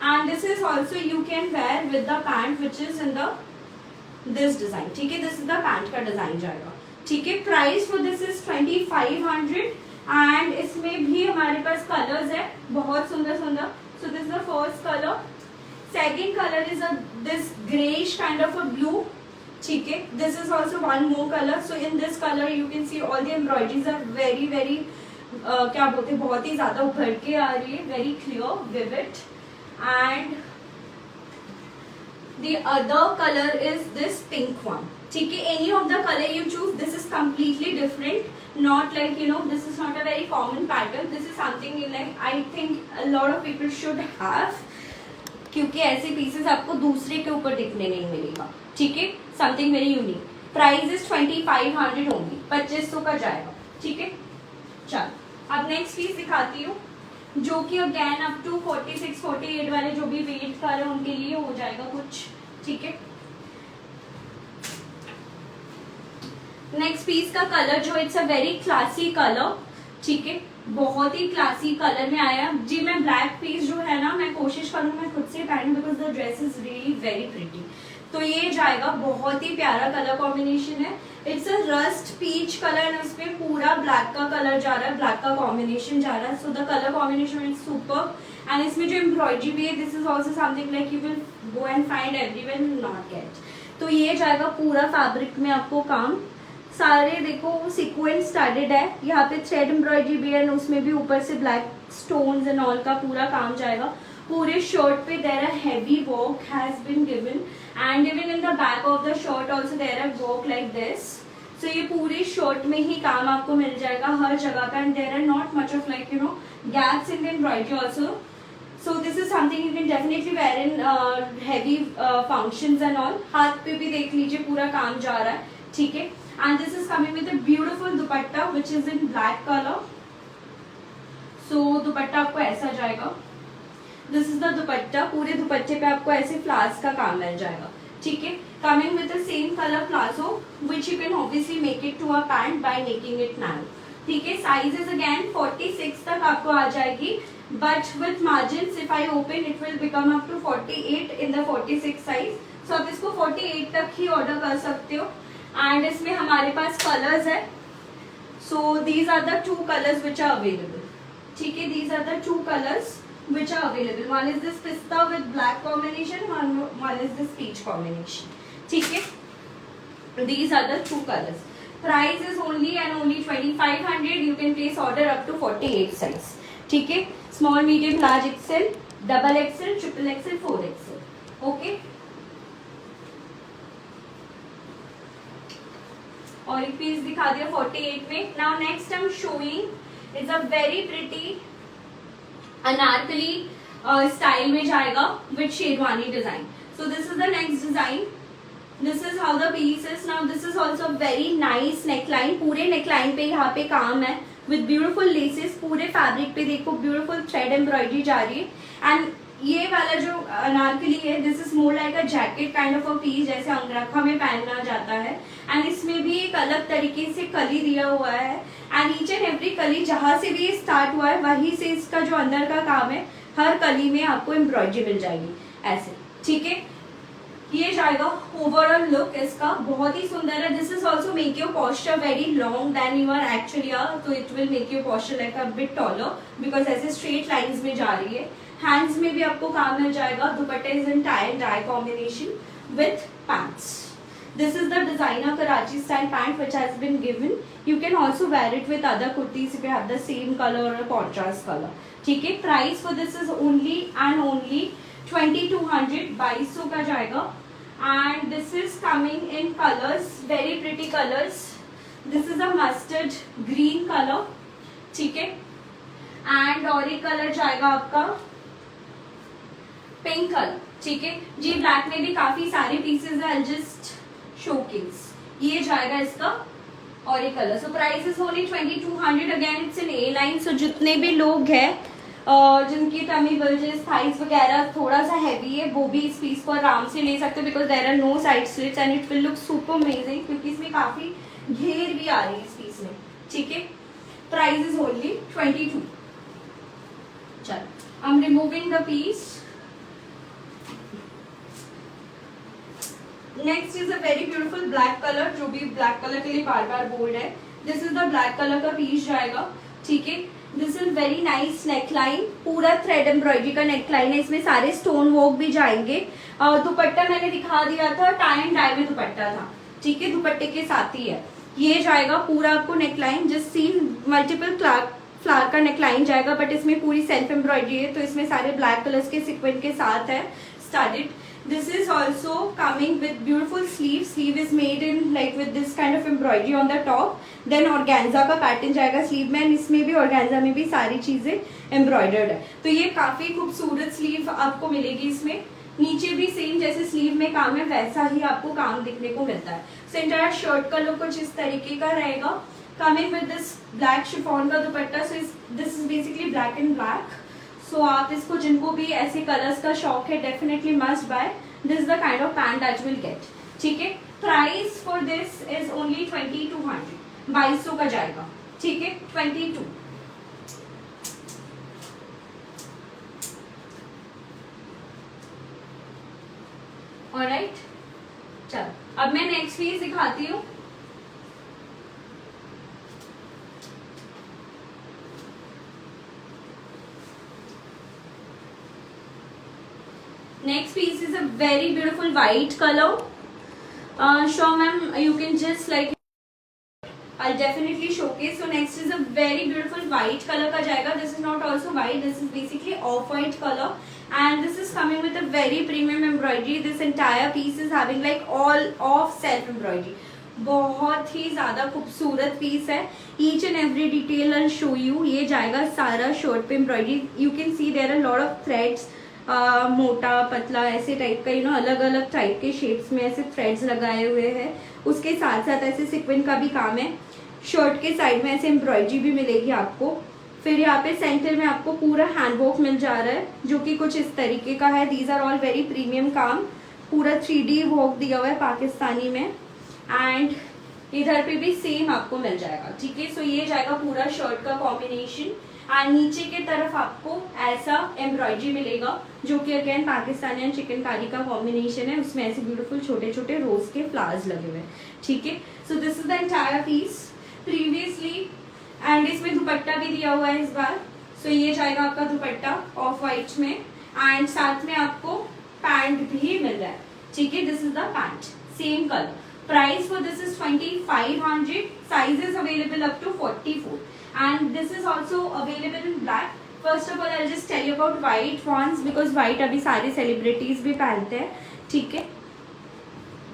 And this is also you can wear with the pant which is in the this design, ठीक है। this is the pant का डिजाइन जाएगा, ठीक है। Price for this is 2500 and इसमें भी हमारे पास कलर्स है बहुत सुंदर सुंदर। so this is the first color, second color is a this grayish kind of a blue, ठीक है। this is also one more color, so in this color you can see all the embroideries are very very क्या बोलते हैं, बहुत ही ज्यादा उभर के आ रही है, very clear, vivid, and the other color is this pink one, ठीक है, any of the colour you choose, this is completely different, not like you know this is not a very common pattern, this is something you like I think a lot of people should have, क्योंकि ऐसे pieces आपको दूसरे के ऊपर दिखने नहीं मिलेगा। ठीक है, something very unique. Price is 2500 only, 2500 का जाएगा। ठीक है, चलो अब नेक्स्ट पीस दिखाती हूँ, जो कि अगेन अप टू 46-48 वाले जो भी वेट कर रहे हैं उनके लिए हो जाएगा कुछ। ठीक है, नेक्स्ट पीस का कलर जो it's a very classy colour. ठीक है, बहुत ही क्लासी कलर में आया जी। मैं ब्लैक पीस जो है ना, मैं कोशिश करूंगी मैं खुद से पहनूं because the dress is really very pretty. तो ये जाएगा, बहुत ही प्यारा कलर कॉम्बिनेशन है, it's a rust peach colour, इसमें पूरा ब्लैक का कलर जा रहा है, ब्लैक का कॉम्बिनेशन जा रहा है, so the colour combination is super. And इसमें जो एम्ब्रॉयडरी भी है, this is also something like you will go and find everyone not gate. तो ये जाएगा पूरा फैब्रिक में आपको काम, सारे देखो सीक्वेंस स्टार्टेड है, यहाँ पे थ्रेड एम्ब्रॉयडरी भी है, उसमें भी ऊपर से ब्लैक स्टोन्स एंड ऑल का पूरा काम जाएगा। पूरे शर्ट पे there a heavy work has been given and even in the back of the shirt also there a work like this. So ये पूरी शर्ट में ही काम आपको मिल जाएगा हर जगह का, and there are not much of like you know gaps in the embroidery also. So this is something you can definitely wear in heavy functions and all. हाथ पे भी देख लीजिए पूरा काम जा रहा है। ठीक है, and this is coming with a beautiful dupatta which is in black color. So दुपट्टा आपको ऐसा जाएगा, this is the दुपट्टा, पूरे दुपट्टे पे आपको ऐसे फ्लावर्स का काम मिल जाएगा। ठीक है, coming with the same color plazo which you can obviously make it to a pant by making it narrow. ठीक है, साइज इज अगेन 46 तक आपको आ जाएगी, but with margins if I open it will become up to 48 in the 46 size. So आप इसको 48 तक ही order कर सकते हो। एंड इसमें हमारे पास कलर्स है, so these are the 2 colours which are available. ठीक है, these are the 2 colours which are available, one is this pista with black combination, one is this peach combination. ठीक है, these are the 2 colours. Price is only and only 2500, you can place order up to 48 size. ठीक है, small medium large XL, double XL, triple XL, 4 XL. Okay, और एक piece दिखा दिया 48 में। Now next I am showing is a very pretty Anarkali style में जाएगा with sherwani design. So this is the next design, this is how the piece is. Now this is also very nice neckline, पूरे neckline पे यहाँ पे काम है with beautiful laces, पूरे fabric पे देखो ब्यूटिफुल थ्रेड एम्ब्रॉयडरी जा रही है। एंड ये वाला जो अनारकली है, this is more like a jacket kind of a piece, जैसे अंगरखा में पहनना जाता है। एंड इसमें भी एक अलग तरीके से कली दिया हुआ है, एंड ईच एंड एवरी कली जहां से भी स्टार्ट हुआ है वहीं से इसका जो अंदर का काम है, हर कली में आपको एम्ब्रॉयडरी मिल जाएगी ऐसे। ठीक है, ये जाएगा ओवरऑल लुक इसका, बहुत ही सुंदर है। This is also make your posture very long then you are actually are, तो it will make your posture like a bit taller because ऐसे स्ट्रेट लाइन्स में जा रही है। हैंड्स में भी आपको काम मिल जाएगा। दुपट्टे is in tie and dye combination with pants. This is the designer Karachi style pant which has been given. You can also wear it with other kurtis if you have the same color or a contrast color. ठीक है, price for this is only and only 2200, 2200 का जाएगा। And this is coming in colors, very pretty colors. This is a mustard green color. ठीक है, and और एक colour जाएगा आपका पिंक कलर। ठीक है जी, ब्लैक में भी काफी सारे पीसेज है, जस्ट शोकेस। ये जाएगा इसका और ये colour. So price is only 2200, again it's in A line. So जितने भी लोग हैं जिनकी टमी बल्जेस, थाइस वगैरह थोड़ा सा हैवी है, वो भी इस पीस को आराम से ले सकते हो because there are no side slits and it will look super amazing, क्योंकि इसमें काफी घेर भी आ रही है इस पीस में। ठीक है, प्राइस इज ओनली 22। चलो, I am removing the piece. Next is a very beautiful black colour, जो भी ब्लैक कलर के लिए बार बार बोल्ड है। This is the black colour का पीस जाएगा। ठीक है, this is very nice neckline, पूरा थ्रेड एम्ब्रॉयडरी का नेकलाइन है, इसमें सारे स्टोन वर्क भी जाएंगे। दुपट्टा मैंने दिखा दिया था, टाई एंड डाई में दुपट्टा था। ठीक है, दुपट्टे के साथ ही है। ये जाएगा पूरा आपको neckline, just seen multiple flower का नेकलाइन जाएगा, बट इसमें पूरी सेल्फ एम्ब्रॉयडरी है, तो इसमें सारे ब्लैक कलर्स के सिक्वेंस के साथ है started. This is also coming with beautiful sleeve. Sleeve is made in like with this kind of embroidery on the top. Then organza का पैटर्न जाएगा स्लीव में, इसमें भी organza में भी सारी चीजें एम्ब्रॉयडर्ड है. तो ये काफी खूबसूरत स्लीव आपको मिलेगी. इसमें नीचे भी सेम जैसे स्लीव में काम है वैसा ही आपको काम दिखने को मिलता है. सो एंटायर शर्ट का लुक कुछ इस तरीके का रहेगा. Coming with this black chiffon का dupatta. So this is basically black and black. So आप इसको जिनको भी ऐसे कलर्स का शौक है definitely must buy. This is the kind of pant that will get. ठीक है. Price for this is only 2200. 2200 का जाएगा. ठीक है. 22. ऑलराइट. चलो अब मैं नेक्स्ट पीस दिखाती हूँ. Next piece is a very beautiful white color. Sure ma'am, you can just like I'll definitely showcase. So next is a very beautiful white color का जाएगा. This is not also white. This is basically off-white color, and this is coming with a very premium embroidery. This entire piece is having like all of self embroidery. बहुत ही ज्यादा खूबसूरत piece है. Each and every detail I'll show you. ये जाएगा सारा shirt पे embroidery. You can see there are a lot of threads. मोटा पतला ऐसे टाइप का अलग अलग टाइप के शेप्स में ऐसे थ्रेड्स लगाए हुए हैं. उसके साथ साथ ऐसे सिक्विन का भी काम है. शर्ट के साइड में ऐसे एम्ब्रॉयडरी भी मिलेगी आपको. फिर यहाँ पे सेंटर में आपको पूरा हैंडवर्क मिल जा रहा है जो कि कुछ इस तरीके का है. These are all very premium काम. पूरा 3D वर्क दिया हुआ है पाकिस्तानी में. एंड इधर पे भी सेम आपको मिल जाएगा. ठीक है. सो ये जाएगा पूरा शर्ट का कॉम्बिनेशन. एंड नीचे की तरफ आपको ऐसा एम्ब्रॉयडरी मिलेगा जो कि अगेन पाकिस्तानी एंड चिकनकारी का कॉम्बिनेशन है. उसमें ऐसे ब्यूटीफुल छोटे छोटे रोज के फ्लावर्स लगे हुए हैं. ठीक है. So this is the entire piece previously. And इसमें दुपट्टा भी दिया हुआ है इस बार. सो ये जाएगा आपका दुपट्टा ऑफ वाइट में. एंड साथ में आपको पैंट भी मिल रहा है. ठीक है. This is the pant same colour. Price for this is 2500. Sizes available up to 44. And this is also available in black. First of all, I'll just tell you about white ones because white अभी सारे celebrities भी पहनते हैं. ठीक है.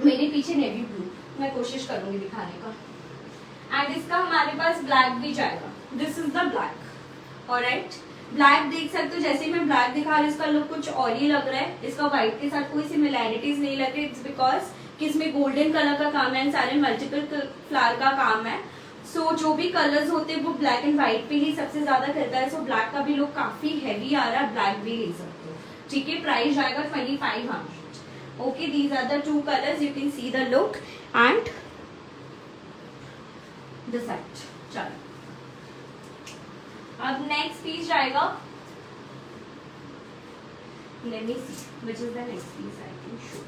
मेरे पीछे navy blue मैं कोशिश करूंगी दिखाने का. एंड इसका हमारे पास ब्लैक भी जाएगा. This is the black. Alright. Black देख सकते हो. जैसे ही मैं ब्लैक दिखा रही हूँ इसका लुक कुछ और ही लग रहा है. इसका व्हाइट के साथ कोई सिमिलैरिटीज नहीं लग रही. इट्स बिकॉज कि इसमें गोल्डन कलर का काम है. सारे मल्टीपल फ्लावर का काम है. सो जो भी कलर्स होते हैं वो ब्लैक एंड व्हाइट पे ही सबसे ज्यादा करता है. सो ब्लैक का भी लुक काफी हैवी आ रहा है. ब्लैक भी ले सकते हो. ठीक है. प्राइस जाएगा 2500. Okay. These are the two colours. You can see the look and the set. चलो अब नेक्स्ट पीस जाएगा. Let me see which is the next piece I can show.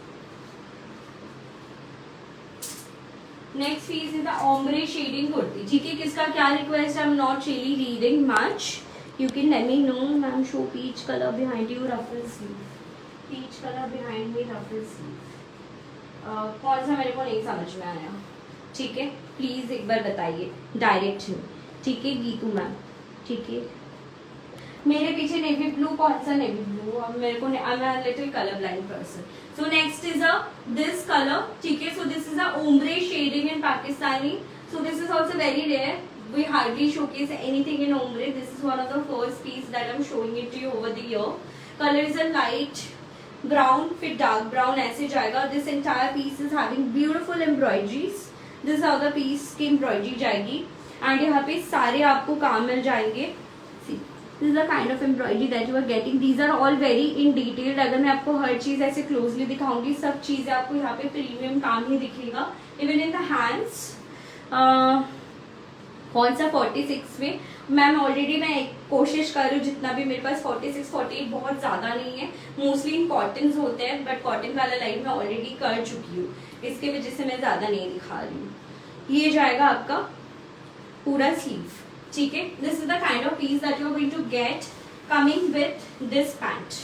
Next piece is the ombre shading kurti. ठीक है. किसका क्या request है? I am not really reading much. You can let me know. Ma'am show peach colour behind you ruffle sleeve. Peach colour behind me रफल sleeve. कौन सा मेरे को नहीं समझ में आया. ठीक है. प्लीज एक बार बताइए डायरेक्ट में. ठीक है. गीतू मैम. ठीक है. मेरे पीछे नेवी ब्लू. कौन सा नेवी ब्लू? अब मेरे को I am a little colour blind person. So next is this color. ठीक है. So this is a ombre shading in Pakistani. So this is also very rare. We hardly showcase anything in ombre. This is one of the first piece that I'm showing it to you over the year. Color is a light brown, फिर dark brown ऐसे जाएगा. This entire piece is having beautiful embroideries. This is how the piece की embroidery जाएगी. And यहाँ पे सारे आपको काम मिल जाएंगे. See. This is the kind of embroidery that you are getting. These are all very in detailed. अगर मैं आपको हर चीज ऐसे क्लोजली दिखाऊंगी सब चीजें आपको यहाँ पे प्रीमियम काम ही दिखेगा. Even in the hands. कौन सा 46 में? मैम ऑलरेडी मैं एक कोशिश कर रही हूँ जितना भी मेरे पास 46 48 बहुत ज्यादा नहीं है. मोस्टली इन कॉटन होते हैं बट कॉटन वाला लाइन मैं ऑलरेडी कर चुकी हूँ. इसके वजह से मैं ज्यादा नहीं दिखा रही हूँ. ये जाएगा आपका पूरा स्लीव. ठीक है. This is the kind of piece that you are going to get coming with this pant.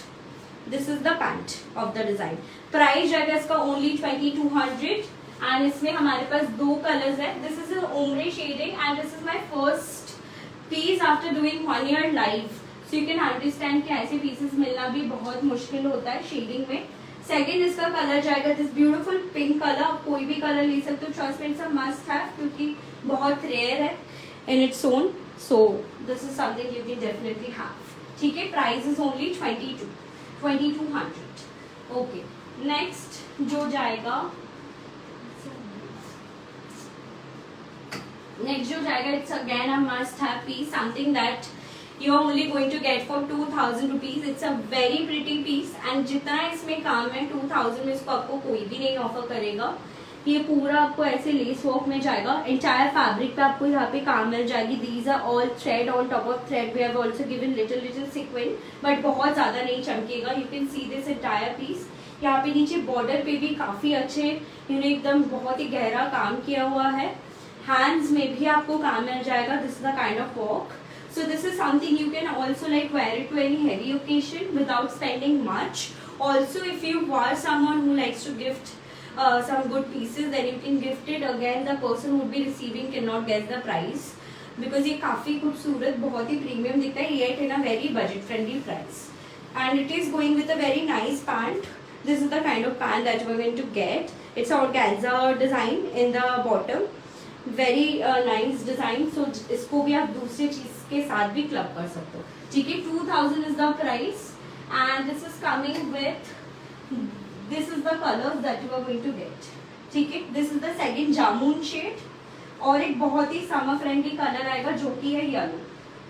This is the pant of the design. Price जाएगा इसका ओनली 2200. एंड इसमें हमारे पास दो कलर्स है. This is ombre shading and this is my first piece after doing 1 year live. So you can understand कि ऐसे pieces मिलना भी बहुत मुश्किल होता है शेडिंग में. सेकेंड इसका कलर जाएगा दिस ब्यूटीफुल पिंक कलर, कोई भी कलर ले सकते हो, चॉइस में इट्स अ मस्ट हैव क्योंकि बहुत रेयर है in its own, so this is something you can definitely have. ठीक है, price is only 2200। Okay, next जो जाएगा it's again a must have piece, something that you are only going to get for 2000 rupees. It's a very pretty piece and जितना इसमें काम है 2000 में इसको आपको कोई भी नहीं ऑफर करेगा। ये पूरा आपको ऐसे लेस वर्क में जाएगा, एंटायर फैब्रिक पे आपको यहाँ पे काम मिल जाएगी। These are all thread, on top of thread we have also given little sequins, but बहुत ज्यादा नहीं चमकेगा। You can see this entire piece. यहाँ पे नीचे बॉर्डर पे भी काफी अच्छे एकदम बहुत ही गहरा काम किया हुआ है। हैंड्स में भी आपको काम मिल जाएगा। This is the kind of work. So this is something you can also like wear it to any heavy occasion without spending much. Also, if you are someone who likes to gift some good pieces, then you can gift it. Again, the person who would be receiving cannot guess the price because ये काफी खूबसूरत, बहुत ही premium दिखता है, yet in a very budget friendly price. And it is going with a very nice pant. This is the kind of pant that we're going to get. It's an organza design in the bottom. Very nice design. So इसको भी आप दूसरी चीज के साथ भी club कर सकते हो. ठीक है, 2000 is the price and this is coming with this is the colour that you are going to get. ठीक है, this is the second jamun shade और एक बहुत ही समर फ्रेंडली कलर आएगा जो कि है येलो.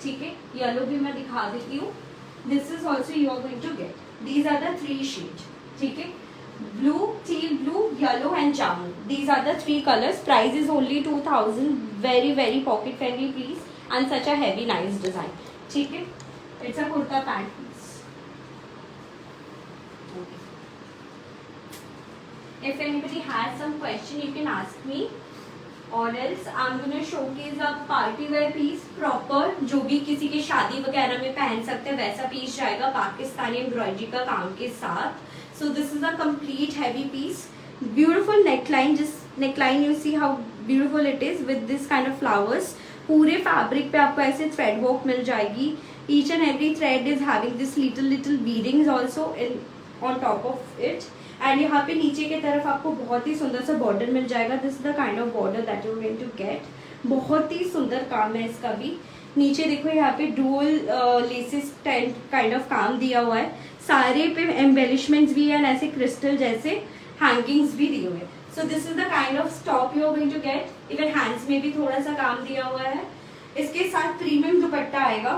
ठीक है, येलो भी मैं दिखा देती हूँ. This is also you are going to get. These are the three shade. ठीक है, blue, teal blue, yellow and jamun. These are the three colors. Price is only 2000. Very pocket friendly piece and such a heavy nice design. ठीक है, it's a kurta pant piece. Okay. If anybody has some question, you can ask me. Or else I'm gonna showcase a party wear piece proper, जो भी किसी की शादी वगैरह में पहन सकते हैं वैसा पीस जाएगा पाकिस्तानी एम्ब्रॉयडरी का काम के साथ. So this is a complete heavy piece. Beautiful neckline. Just neckline, you see how beautiful it is with this kind of flowers. पूरे फैब्रिक पे आपको ऐसे थ्रेड वर्क मिल जाएगी. Each and every thread is having this little beadings also in on top of it. And यहाँ पे नीचे की तरफ आपको बहुत ही सुंदर सा बॉर्डर मिल जाएगा. This is the kind of border that you are going to get. बहुत ही सुंदर काम है इसका भी. नीचे देखो यहाँ पे डुअल लेसेस काइंड ऑफ काम दिया हुआ है. सारे पे एम्बेलिशमेंट्स भी है, ऐसे क्रिस्टल जैसे हैंगिंग्स भी दिए हुए. So this is the kind of stop you are going to get. Even hands में भी थोड़ा सा काम दिया हुआ है. इसके साथ प्रीमियम दुपट्टा आएगा.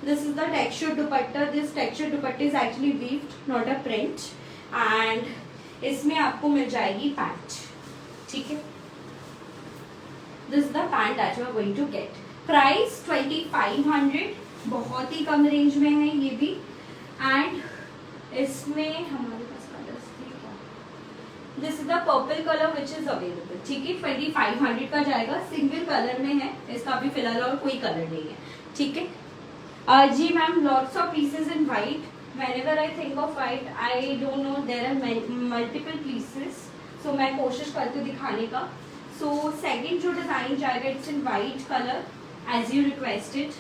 This is the texture dupatta. This texture dupatta is actually weaved, not a print. And इसमें आपको मिल जाएगी पैंट. ठीक है, this is the pant that you are going to get. Price 2500, बहुत ही कम रेंज में है ये भी. एंड इसमें हमारे पास कलर्स थे. This is the purple colour which is available. ठीक है, 2500 का जाएगा. सिंगल कलर में है इसका भी फिलहाल और कोई कलर नहीं है. ठीक है जी ma'am, lots of pieces in white. whenever I think of white, I don't know, there are multiple pieces. So मैं कोशिश करती हूँ दिखाने का. So second जो डिजाइन जाएगा it's in white colour as you requested.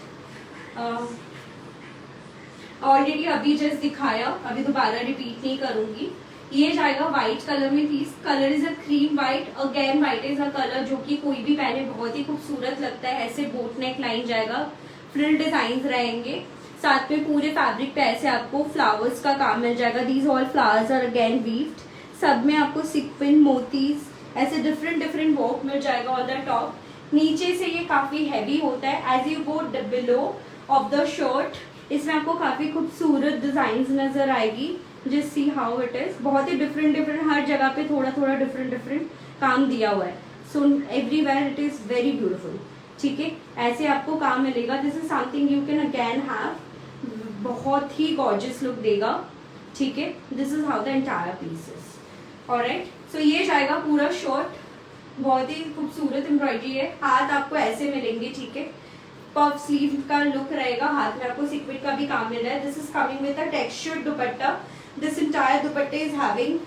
Already अभी जस्ट दिखाया, अभी दोबारा रिपीट नहीं करूंगी. ये जाएगा व्हाइट कलर में piece. Colour is a cream white. Again white is a colour जो कि कोई भी पहने बहुत ही खूबसूरत लगता है. ऐसे बोट नेक लाइन जाएगा, फ्रिल डिजाइन रहेंगे. साथ में पूरे फैब्रिक पे ऐसे आपको फ्लावर्स का काम मिल जाएगा. These all flowers are again weaved. सब में आपको सिक्विन मोतीज ऐसे डिफरेंट वर्क मिल जाएगा ऑन द टॉप. नीचे से ये काफी हैवी होता है. As you go below of the shirt इसमें आपको काफी खूबसूरत डिजाइन नजर आएगी. Just see how it is. बहुत ही डिफरेंट हर जगह पे थोड़ा डिफरेंट काम दिया हुआ है. So everywhere it is very beautiful. ठीक है, ऐसे आपको काम मिलेगा. This is something you can again have. बहुत ही गॉर्जियस लुक देगा. ठीक है, this is how the entire piece is. Alright, so ये जाएगा पूरा शर्ट. बहुत ही खूबसूरत एम्ब्रॉयडरी है. हाथ आपको ऐसे मिलेंगे. ठीक है, पफ स्लीव का लुक रहेगा. हाथ में आपको सिक्विड का भी काम मिल रहा है. This is coming with a textured dupatta. This entire दुपट्टे is having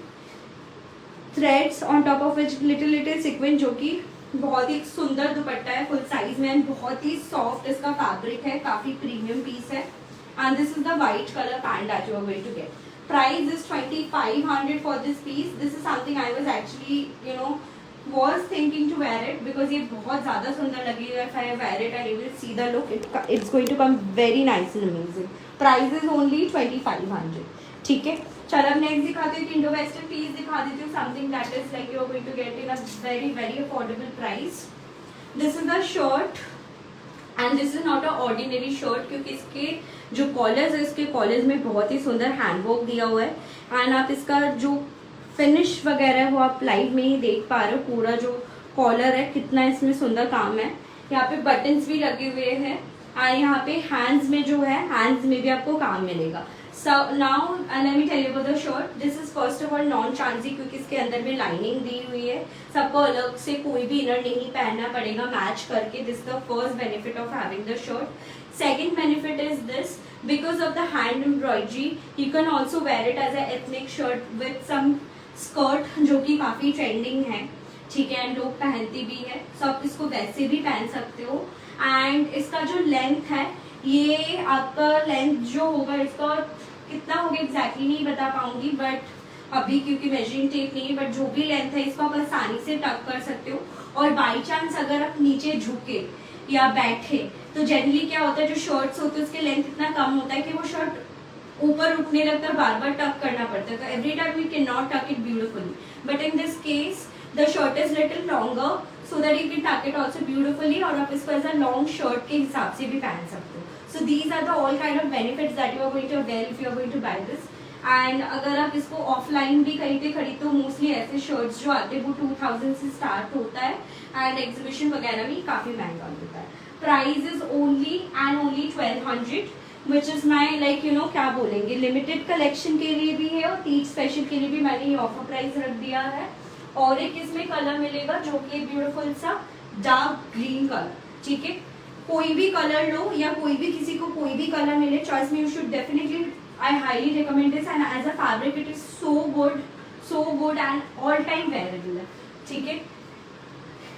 threads on top of which little sequin, जो कि बहुत ही सुंदर दुपट्टा है फुल साइज में. बहुत ही सॉफ्ट इसका फैब्रिक है. काफी प्रीमियम पीस है. And this is the white colour pant that you are going to get. Price is 2500 for this piece. This is something I was actually was thinking to wear it because ये बहुत ज़्यादा सुंदर लगेगा. If I wear it and you will see the look, it's going to come very nice and amazing. Price is only 2500. ठीक है. चलो अब next दिखाती हूँ इंडो वेस्टर्न पीस दिखा देती हूँ. Something that is like you are going to get in a very very affordable price. This is the shirt and this is not a ordinary shirt क्योंकि इसके जो कॉलर्स है इसके कॉलर्स में बहुत ही सुंदर हैंडवर्क दिया हुआ है. एंड आप इसका जो फिनिश वगैरह है वो आप लाइव में ही देख पा रहे हो. पूरा जो कॉलर है कितना इसमें सुंदर काम है. यहाँ पे बटन्स भी लगे हुए हैं और यहाँ पे हैंड्स में जो है हैंड्स में भी आपको काम मिलेगा. So now let me tell you about the shirt. This is first of all non chancy क्योंकि इसके अंदर में लाइनिंग दी हुई है. सबको अलग से कोई भी इनर नहीं पहनना पड़ेगा मैच करके. This the first benefit of having the shirt. Second benefit is this because of the hand embroidery you can also wear it as a ethnic shirt with some skirt जो कि काफी trending है. ठीक है. And लोग पहनती भी है. सो आप इसको वैसे भी पहन सकते हो. एंड इसका जो लेंथ है ये आपका लेंथ जो होगा इसका कितना होगा एग्जैक्टली नहीं बता पाऊंगी बट अभी क्योंकि मेजरिंग टेप नहीं है. बट जो भी लेंथ है इसको आप आसानी से टक कर सकते हो. और बाई चांस अगर आप नीचे झुके या बैठे तो जनरली क्या होता है जो शर्ट्स होते हैं उसके लेंथ इतना कम होता है कि वो शर्ट ऊपर उठने लगता है. बार बार टक करना पड़ता है. तो every time you can not tuck it beautifully. But in this case the shirt is little longer so that you can tuck it also beautifully. और आप इसको एज अ लॉन्ग शर्ट के हिसाब से भी पहन सकते हो. So these are the all kind of benefits that you are going to avail if you are going to buy this. And अगर आप इसको ऑफलाइन भी कहीं पे खरीदते हो मोस्टली ऐसे शर्ट्स जो आते हैं वो 2000 से स्टार्ट होता है एंड एग्जीबिशन वगैरह भी काफी महंगा होता है. Price is only and only 1200 which is my like क्या बोलेंगे लिमिटेड कलेक्शन के लिए भी है और तीज स्पेशल के लिए भी मैंने ये ऑफर प्राइस रख दिया है. और एक इसमें कलर मिलेगा जो कि ब्यूटीफुल सा डार्क ग्रीन कलर. ठीक है. कोई भी कलर लो या कोई भी किसी को कोई भी कलर मिले चॉइस में you should definitely I highly recommend this. And as a fabric it is so good and all time wearable है. ठीक है.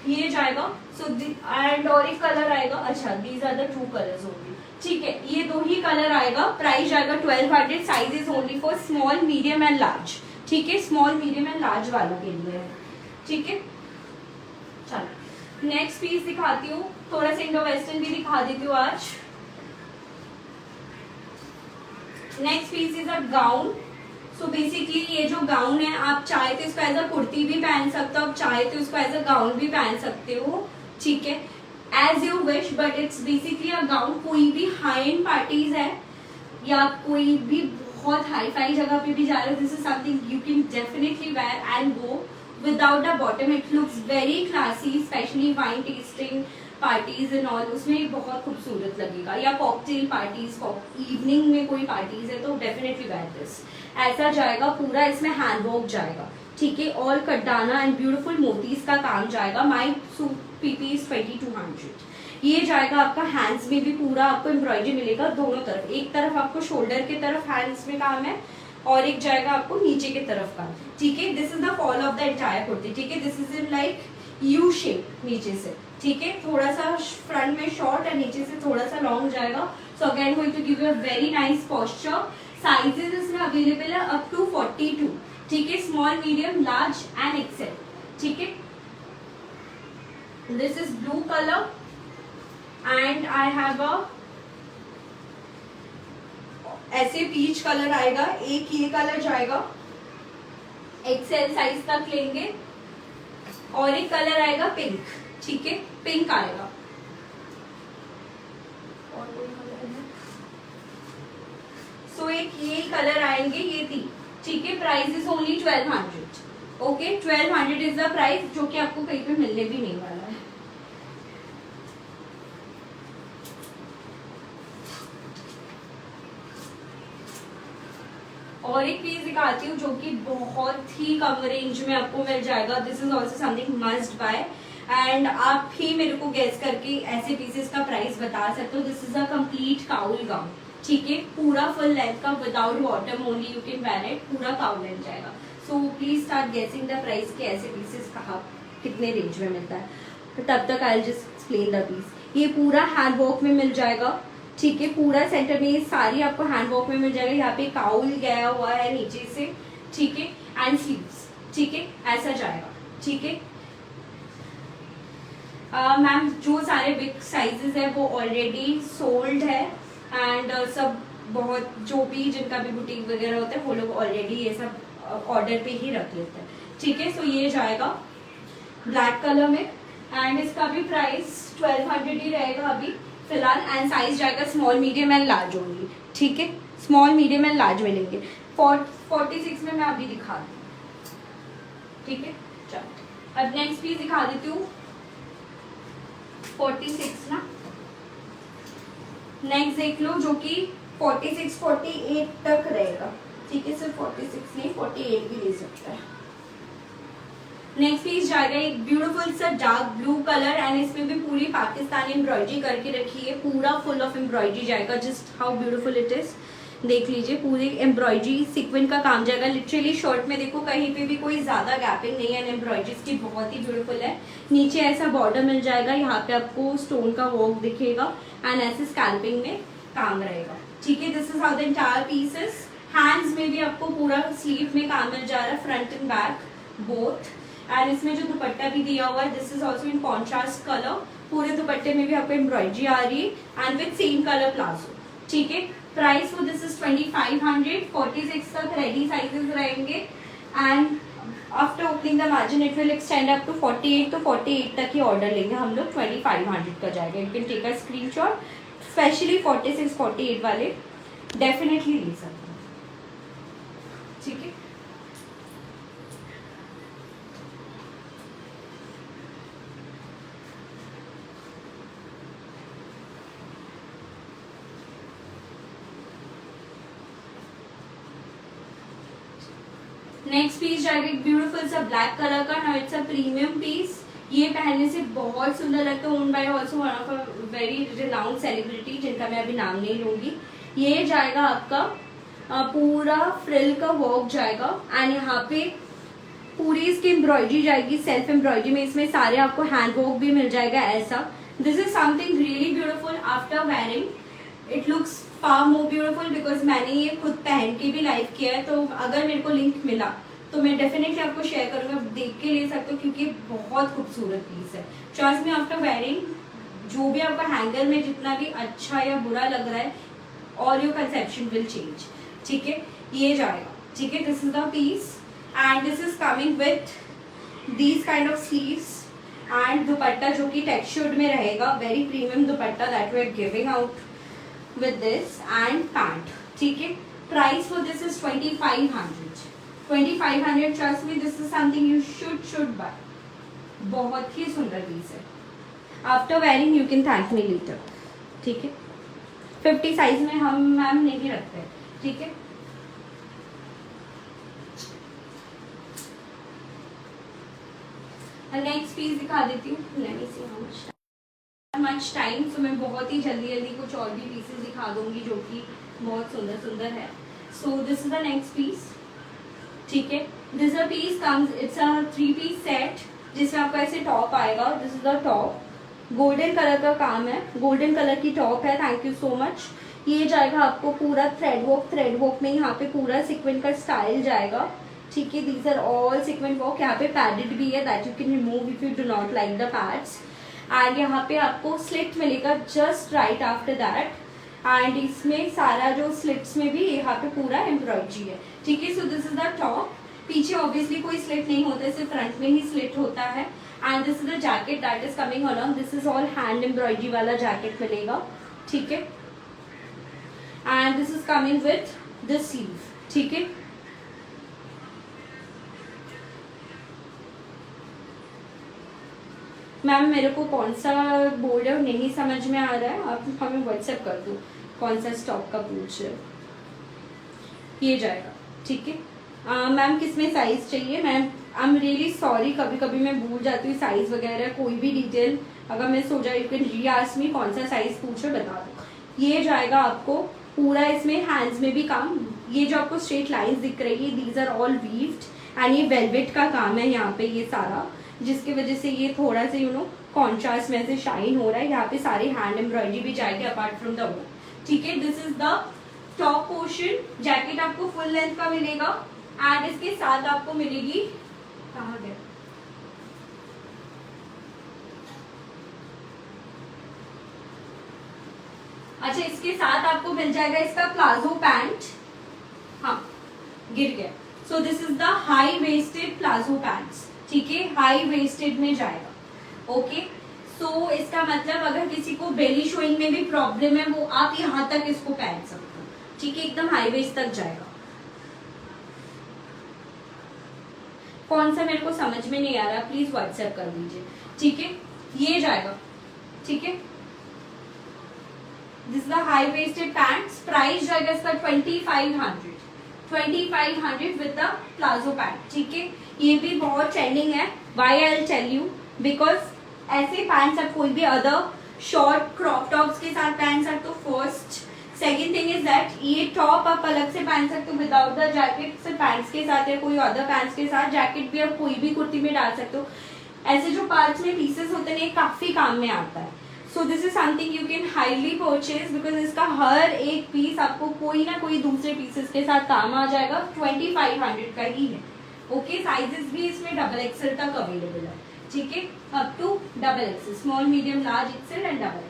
ये जाएगा. सो एंड और एक कलर आएगा. अच्छा these are the 2 colours only. ठीक है. ये 2 ही कलर आएगा. प्राइस जाएगा 1200. Size is only for small medium and large. ठीक है. स्मॉल मीडियम एंड लार्ज वालों के लिए है. ठीक है. चलो नेक्स्ट पीस दिखाती हूँ. थोड़ा सा इंडो वेस्टर्न भी दिखा देती हूँ आज. Next piece is a gown. So basically ये जो गाउन है आप चाहे तो इसको एज अ कुर्ती भी पहन सकते हो. आप चाहे तो इसको एज अ गाउन भी पहन सकते हो. ठीक है. As you wish but it's basically a gown. कोई भी हाई एंड पार्टीज है या कोई भी बहुत हाई फाई जगह पे भी जा रहे हो this is something you can definitely where and go without a bottom. It looks very classy, especially wine tasting parties and all. उसमें बहुत खूबसूरत लगेगा. या कॉकटेल पार्टीज इवनिंग में कोई पार्टीज है तो डेफिनेटली वेयर दिस. ऐसा जाएगा. पूरा इसमें हैंडवर्क जाएगा. ठीक है. ऑल कटाना एंड ब्यूटीफुल मोतीज का काम जाएगा. माई पीपी इज 2200. ये जाएगा आपका हैंड्स में भी पूरा आपको एम्ब्रॉयडरी मिलेगा दोनों तरफ. एक तरफ आपको शोल्डर के तरफ हैंड्स में काम है और एक जाएगा आपको नीचे की तरफ का. ठीक है. This is the fall of the entire kurti. ठीक है. This is in like U shape नीचे से. ठीक है. थोड़ा सा फ्रंट में शॉर्ट और नीचे से थोड़ा सा लॉन्ग जाएगा. So again going to give you a very nice posture. Sizes इसमें अवेलेबल है अप टू 42. ठीक है. Small medium large and XL. ठीक है. This is blue colour and I have a ऐसे पीच कलर आएगा. एक ये कलर जाएगा एक्सेल साइज तक लेंगे. और एक कलर आएगा पिंक. ठीक है. पिंक आएगा. और कोई कलर है सो एक ये कलर आएंगे ये 3. ठीक है. Price is only 1200. Okay. 1200 is the price जो कि आपको कहीं पे मिलने भी नहीं वाला है. और एक पीस दिखाती हूँ जो कि बहुत ही कम रेंज में आपको मिल जाएगा. This is also something must buy and आप ही मेरे को गेस करके ऐसे पीसेस का प्राइस बता सकते हो. This is a complete cowl gown. ठीक है. पूरा फुल लेंथ का without bottom only you can wear it. पूरा काउल लेंथ जाएगा. सो प्लीज स्टार्ट गेसिंग द प्राइस के ऐसे पीसेस कहाँ कितने रेंज में मिलता है. तब तक I just explain the piece. ये पूरा हैंड वर्क में मिल जाएगा. ठीक है। पूरा सेंटर में ये सारी आपको हैंड वर्क में मिल जाएगा। यहाँ पे काउल गया हुआ है नीचे से, ठीक है, एंड स्लीव्स, ठीक है, ऐसा जाएगा, ठीक है। मैम जो सारे बिग साइजेस है वो ऑलरेडी सोल्ड है एंड सब बहुत जो भी जिनका भी बुटीक वगैरह होता है वो लोग ऑलरेडी ये सब ऑर्डर पे ही रख लेते हैं, ठीक है। सो ये जाएगा ब्लैक कलर में एंड इसका भी प्राइस 1200 ही रहेगा अभी फिलहाल। एंड साइज जाएगा स्मॉल मीडियम एंड लार्ज होंगी, ठीक है। स्मॉल मीडियम एंड लार्ज मिलेंगे। 46 में मैं अभी दिखा दूँ, ठीक है। चलो अब नेक्स्ट पीस दिखा देती हूँ 46 ना। नेक्स्ट देख लो जो कि 46-48 तक रहेगा, ठीक है। सिर्फ 46 नहीं 48 भी ले सकता है। नेक्स्ट पीस जाएगा एक ब्यूटीफुल सा डार्क ब्लू कलर एंड इसमें भी पूरी पाकिस्तानी एम्ब्रॉयडरी करके रखी है। पूरा फुल ऑफ एम्ब्रॉयडरी जाएगा। Just how beautiful it is, देख लीजिए। पूरी एम्ब्रॉयडरी सीक्वेंस का काम जाएगा। लिटरली शर्ट में देखो कहीं पे भी कोई ज्यादा गैपिंग नहीं है। एम्ब्रॉयडरी इसकी बहुत ही ब्यूटीफुल है। नीचे ऐसा बॉर्डर मिल जाएगा, यहाँ पे आपको स्टोन का वर्क दिखेगा एंड ऐसे स्कैल्पिंग में काम रहेगा, ठीक है। This is how the entire pieces. Hands में भी आपको पूरा स्लीव में काम मिल जा रहा है, front and back both. And इसमें जो दुपट्टा भी दिया हुआ है this is also in contrast colour. पूरे दुपट्टे में भी आपको एम्ब्रॉयडरी आ रही है and with same colour palazzo, ठीक है। Price for this is 2500। 46 तक रेडी साइजेस रहेंगे and after opening the margin it will extend up to 48। तो 48 तक ही ऑर्डर लेंगे हम लोग। 2500 का जाएगा। You can take a screenshot. Specially 46-48 वाले डेफिनेटली ले सकते हैं, ठीक है। नेक्स्ट पीस जाएगा एक ब्यूटीफुल सा ब्लैक कलर का। Now it's a premium piece. ये पहनने से बहुत सुंदर लगता है। Own by also one of a very renowned celebrity जिनका मैं अभी नाम नहीं लूंगी। ये जाएगा आपका पूरा फ्रिल का वर्क जाएगा एंड यहाँ पे पूरी इसकी एम्ब्रॉयडरी जाएगी सेल्फ एम्ब्रॉयडरी में। इसमें सारे आपको हैंड वर्क भी मिल जाएगा ऐसा। This is something really beautiful. After wearing it looks far more beautiful because मैंने ये खुद पहन के भी लाइव किया है। तो अगर मेरे को लिंक मिला तो मैं डेफिनेटली आपको शेयर करूंगा, देख के ले सकते हो क्योंकि बहुत खूबसूरत पीस है। ट्रस्ट मी आफ्टर वेयरिंग जो भी आपका हैंगर में जितना भी अच्छा या बुरा लग रहा है और योर कंसेप्शन विल चेंज, ठीक है। ये जाएगा, ठीक है। This is the piece and this is coming with these kind of sleeves and दुपट्टा जो कि टेक्सचर्ड में रहेगा। Very premium dupatta that we are giving out with this and pant, ठीक है। Price for this is 2500. 2500. Trust me, this is something you should buy. बहुत ही सुंदर पीस है। After wearing you can thank me later, ठीक है। 50 size में हम मैम नहीं रखते, ठीक है। नेक्स्ट पीस दिखा देती हूँ। Let me see how much much time. So मैं बहुत ही जल्दी कुछ और भी पीसेस दिखा दूंगी जो कि बहुत सुंदर है। So this is the next piece, ठीक है। This a piece comes, it's a 3 piece set जिसमें आपका ऐसे टॉप आएगा। This is the top, golden colour का काम है, गोल्डन कलर की टॉप है। Thank you so much. ये जाएगा आपको पूरा थ्रेड वर्क में यहाँ पे पूरा सीक्वेंस का स्टाइल जाएगा, ठीक है। These are all sequence work. यहाँ पे पैडेड भी है that you can remove if you do not like the pads. And यहाँ पे आपको स्लिट मिलेगा just right after that and इसमें सारा जो स्लिट्स में भी यहाँ पे पूरा एम्ब्रॉयडरी है, ठीक है। So this is the top. पीछे ऑब्वियसली कोई स्लिट नहीं होता है, सिर्फ फ्रंट में ही स्लिट होता है। And this is the jacket that is coming along. This is all hand embroidery वाला जैकेट मिलेगा, ठीक है। And this is coming with this sleeve, ठीक है। मैम मेरे को कौन सा बोर्ड है नहीं समझ में आ रहा है, आप हमें व्हाट्सएप कर दो कौन सा स्टॉक का पूछ रहे हो। ये जाएगा, ठीक है। मैम किस में साइज चाहिए? Ma'am I am really sorry, कभी कभी मैं भूल जाती हूँ साइज वगैरह कोई भी डिटेल। अगर मैं सो जाए यू कैन री आस्क मी कौन सा साइज पूछो बता दो। ये जाएगा आपको पूरा इसमें हैंड्स में भी काम। ये जो आपको स्ट्रेट लाइंस दिख रही है these are all weaved and ये वेलवेट का काम है यहाँ पे ये सारा, जिसकी वजह से ये थोड़ा सा कॉन्ट्रास्ट में से शाइन हो रहा है। यहाँ पे सारी हैंड एम्ब्रॉयडरी भी जाएगी अपार्ट फ्रॉम द वर्क, ठीक है, this is the top portion. Jacket आपको फुल लेंथ का मिलेगा एंड इसके साथ आपको मिलेगी, कहाँ गया, अच्छा इसके साथ आपको मिल जाएगा इसका प्लाजो पैंट, हाँ गिर गया। सो this is the high waisted palazzo pants, ठीक है, हाई वेस्टेड में जाएगा। ओके, सो इसका मतलब अगर किसी को बेली शोइंग में भी प्रॉब्लम है वो आप यहाँ तक इसको पहन सकते हो, ठीक है, एकदम हाई वेस्ट तक जाएगा। कौन सा मेरे को समझ में नहीं आ रहा प्लीज व्हाट्सएप कर दीजिए, ठीक है, ये जाएगा, ठीक है। This the high waisted pants, price जाएगा इसका 2500 विद द प्लाजो पैंट, ठीक है। ये भी बहुत ट्रेंडिंग है, why I will tell you, because ऐसे पैंट्स आप कोई भी अदर शॉर्ट क्रॉप टॉप्स के साथ पहन सकते हो, first. Second thing is that ये टॉप आप अलग से पहन सकते हो विदाउट द जैकेट, सिर्फ पैंट्स के साथ या कोई अदर पैंट्स के साथ। जैकेट भी आप कोई भी कुर्ती में डाल सकते हो। ऐसे जो पार्ट्स में पीसेस होते हैं ये काफी काम में आता है। So this is something you can highly purchase because इसका हर एक पीस आपको कोई ना कोई दूसरे पीसेस के साथ काम आ जाएगा। 2500 का ही है। ओके, साइजेस भी इसमें डबल एक्सएल तक अवेलेबल है, ठीक है, up to double XL, small medium large XL and double XL.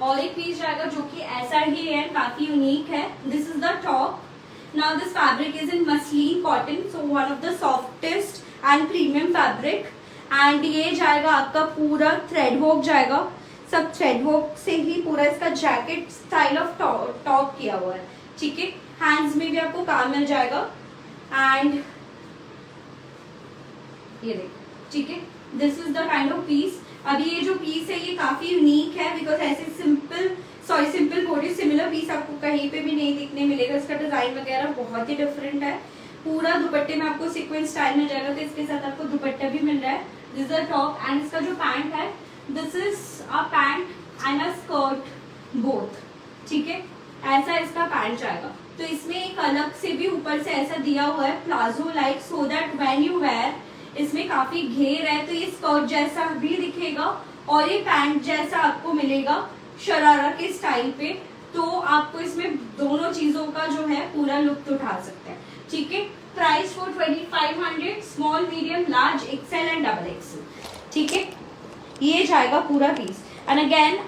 और एक पीस जाएगा जो कि ऐसा ही है, काफी यूनिक है। This is the top. Now this fabric is in muslin cotton, so one of the softest and premium fabric. And ये जाएगा आपका पूरा थ्रेड वर्क जाएगा, सब थ्रेड वर्क से ही पूरा इसका जैकेट स्टाइल ऑफ टॉप किया हुआ है, ठीक है। हैंड्स में भी आपको काम मिल जाएगा एंड ये देखो, ठीक है, this is the kind of piece. अभी ये जो पीस है ये काफी यूनिक है बिकॉज ऐसे सिंपल बॉडी सिमिलर पीस आपको कहीं पे भी नहीं दिखने मिलेगा। इसका डिजाइन वगैरह बहुत ही डिफरेंट है। पूरा दुपट्टे में आपको सीक्वेंस स्टाइल मिल जाएगा, तो इसके साथ आपको दुपट्टा भी मिल रहा है। This is the top and इसका जो पैंट है, this is a pant and a skirt both, ठीक है, ऐसा इसका पैंट जाएगा। तो इसमें एक अलग से भी ऊपर से ऐसा दिया हुआ है palazzo like, so that when you wear, इसमें काफी घेर है तो ये स्कर्ट जैसा भी दिखेगा और ये पैंट जैसा आपको मिलेगा शरारा के स्टाइल पे। तो आपको इसमें दोनों चीजों का जो है पूरा लुत्फ उठा सकते हैं, ठीक है। Price for 2500, small medium large XL and double XL, ठीक है। ये जाएगा पूरा पीस। एंड अगेन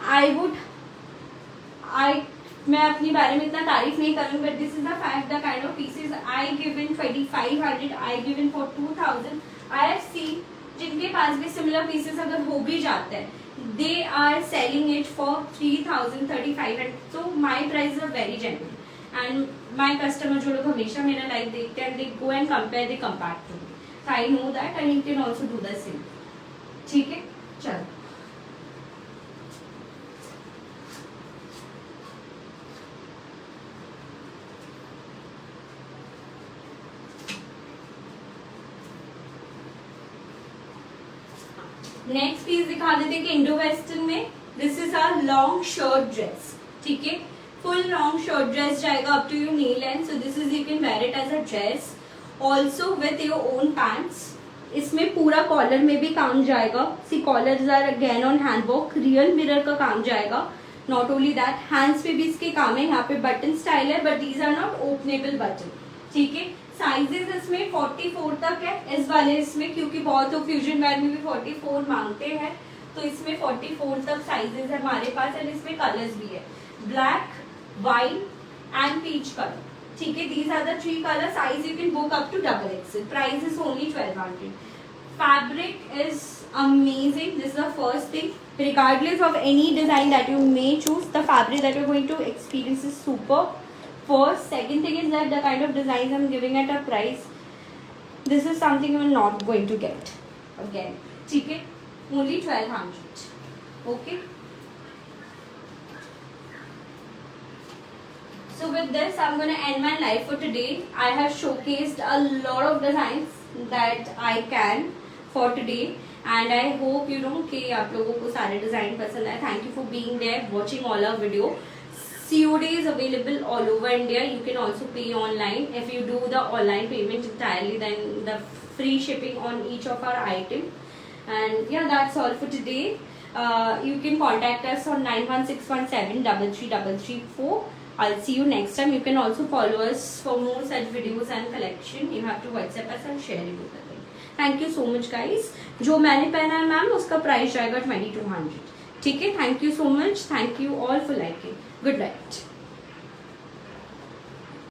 मैं अपनी बारे में इतना तारीफ नहीं करूंगी, but this is the fact, the kind of pieces I give in 2500, I give in for 2000। I have scene जिनके पास भी सिमिलर पीसेस अगर हो भी जाते हैं, they are selling it for 3000, 3500. So my prices are very genuine, and my customer जो लोग हमेशा मेरा लाइव देखते हैं, they go and compare, they compare to me. So I know that and you can also do the same. ठीक है, चलो। Next piece दिखा देते हैं कि इंडो वेस्टर्न में this is a long shirt dress, ठीक है, फुल लॉन्ग शर्ट ड्रेस जाएगा up to your knee length. So this is, you can wear it as a dress also with your own pants. इसमें पूरा collar में भी काम जाएगा। See collars are again on handwork, real mirror का काम जाएगा। नॉट ओनली दैट, हैंड्स पे भी इसके काम है। यहाँ पे बटन स्टाइल है but these are not openable button, ठीक है। साइजेस इसमें 44 तक है इस वाले इसमें, क्योंकि बहुत लोग फ्यूजन वेयर में भी 44 मांगते हैं, तो इसमें 44 तक साइजेस है हमारे पास। एंड इसमें कलर्स भी है, black, wine and peach colour, ठीक है। These are the 3 colour. Size you can book up to double XL. Price is only 1200। Fabric is amazing. This is the first thing. Regardless of any design that you may choose, the fabric that you're going to experience is super. First, second thing is that the kind of designs I'm giving at a price, this is something you're not going to get again, ठीक है, only 1200. Okay. So with this, I'm gonna end my live for today. I have showcased a lot of designs that I can for today, and I hope you know कि आप लोगों को सारे design पसंद आए. Thank you for being there, watching all our video. COD is available all over India. You can also pay online. If you do the online payment entirely, then the free shipping on each of our item. And yeah, that's all for today. You can contact us on 91617333334. I'll see you next time. You can also follow us for more such videos and collection. You have to WhatsApp us and share it with us. Thank you so much guys. जो मैंने पहना है ma'am उसका price जाएगा 2200. ठीक है. Thank you so much. Thank you all for liking. Good night.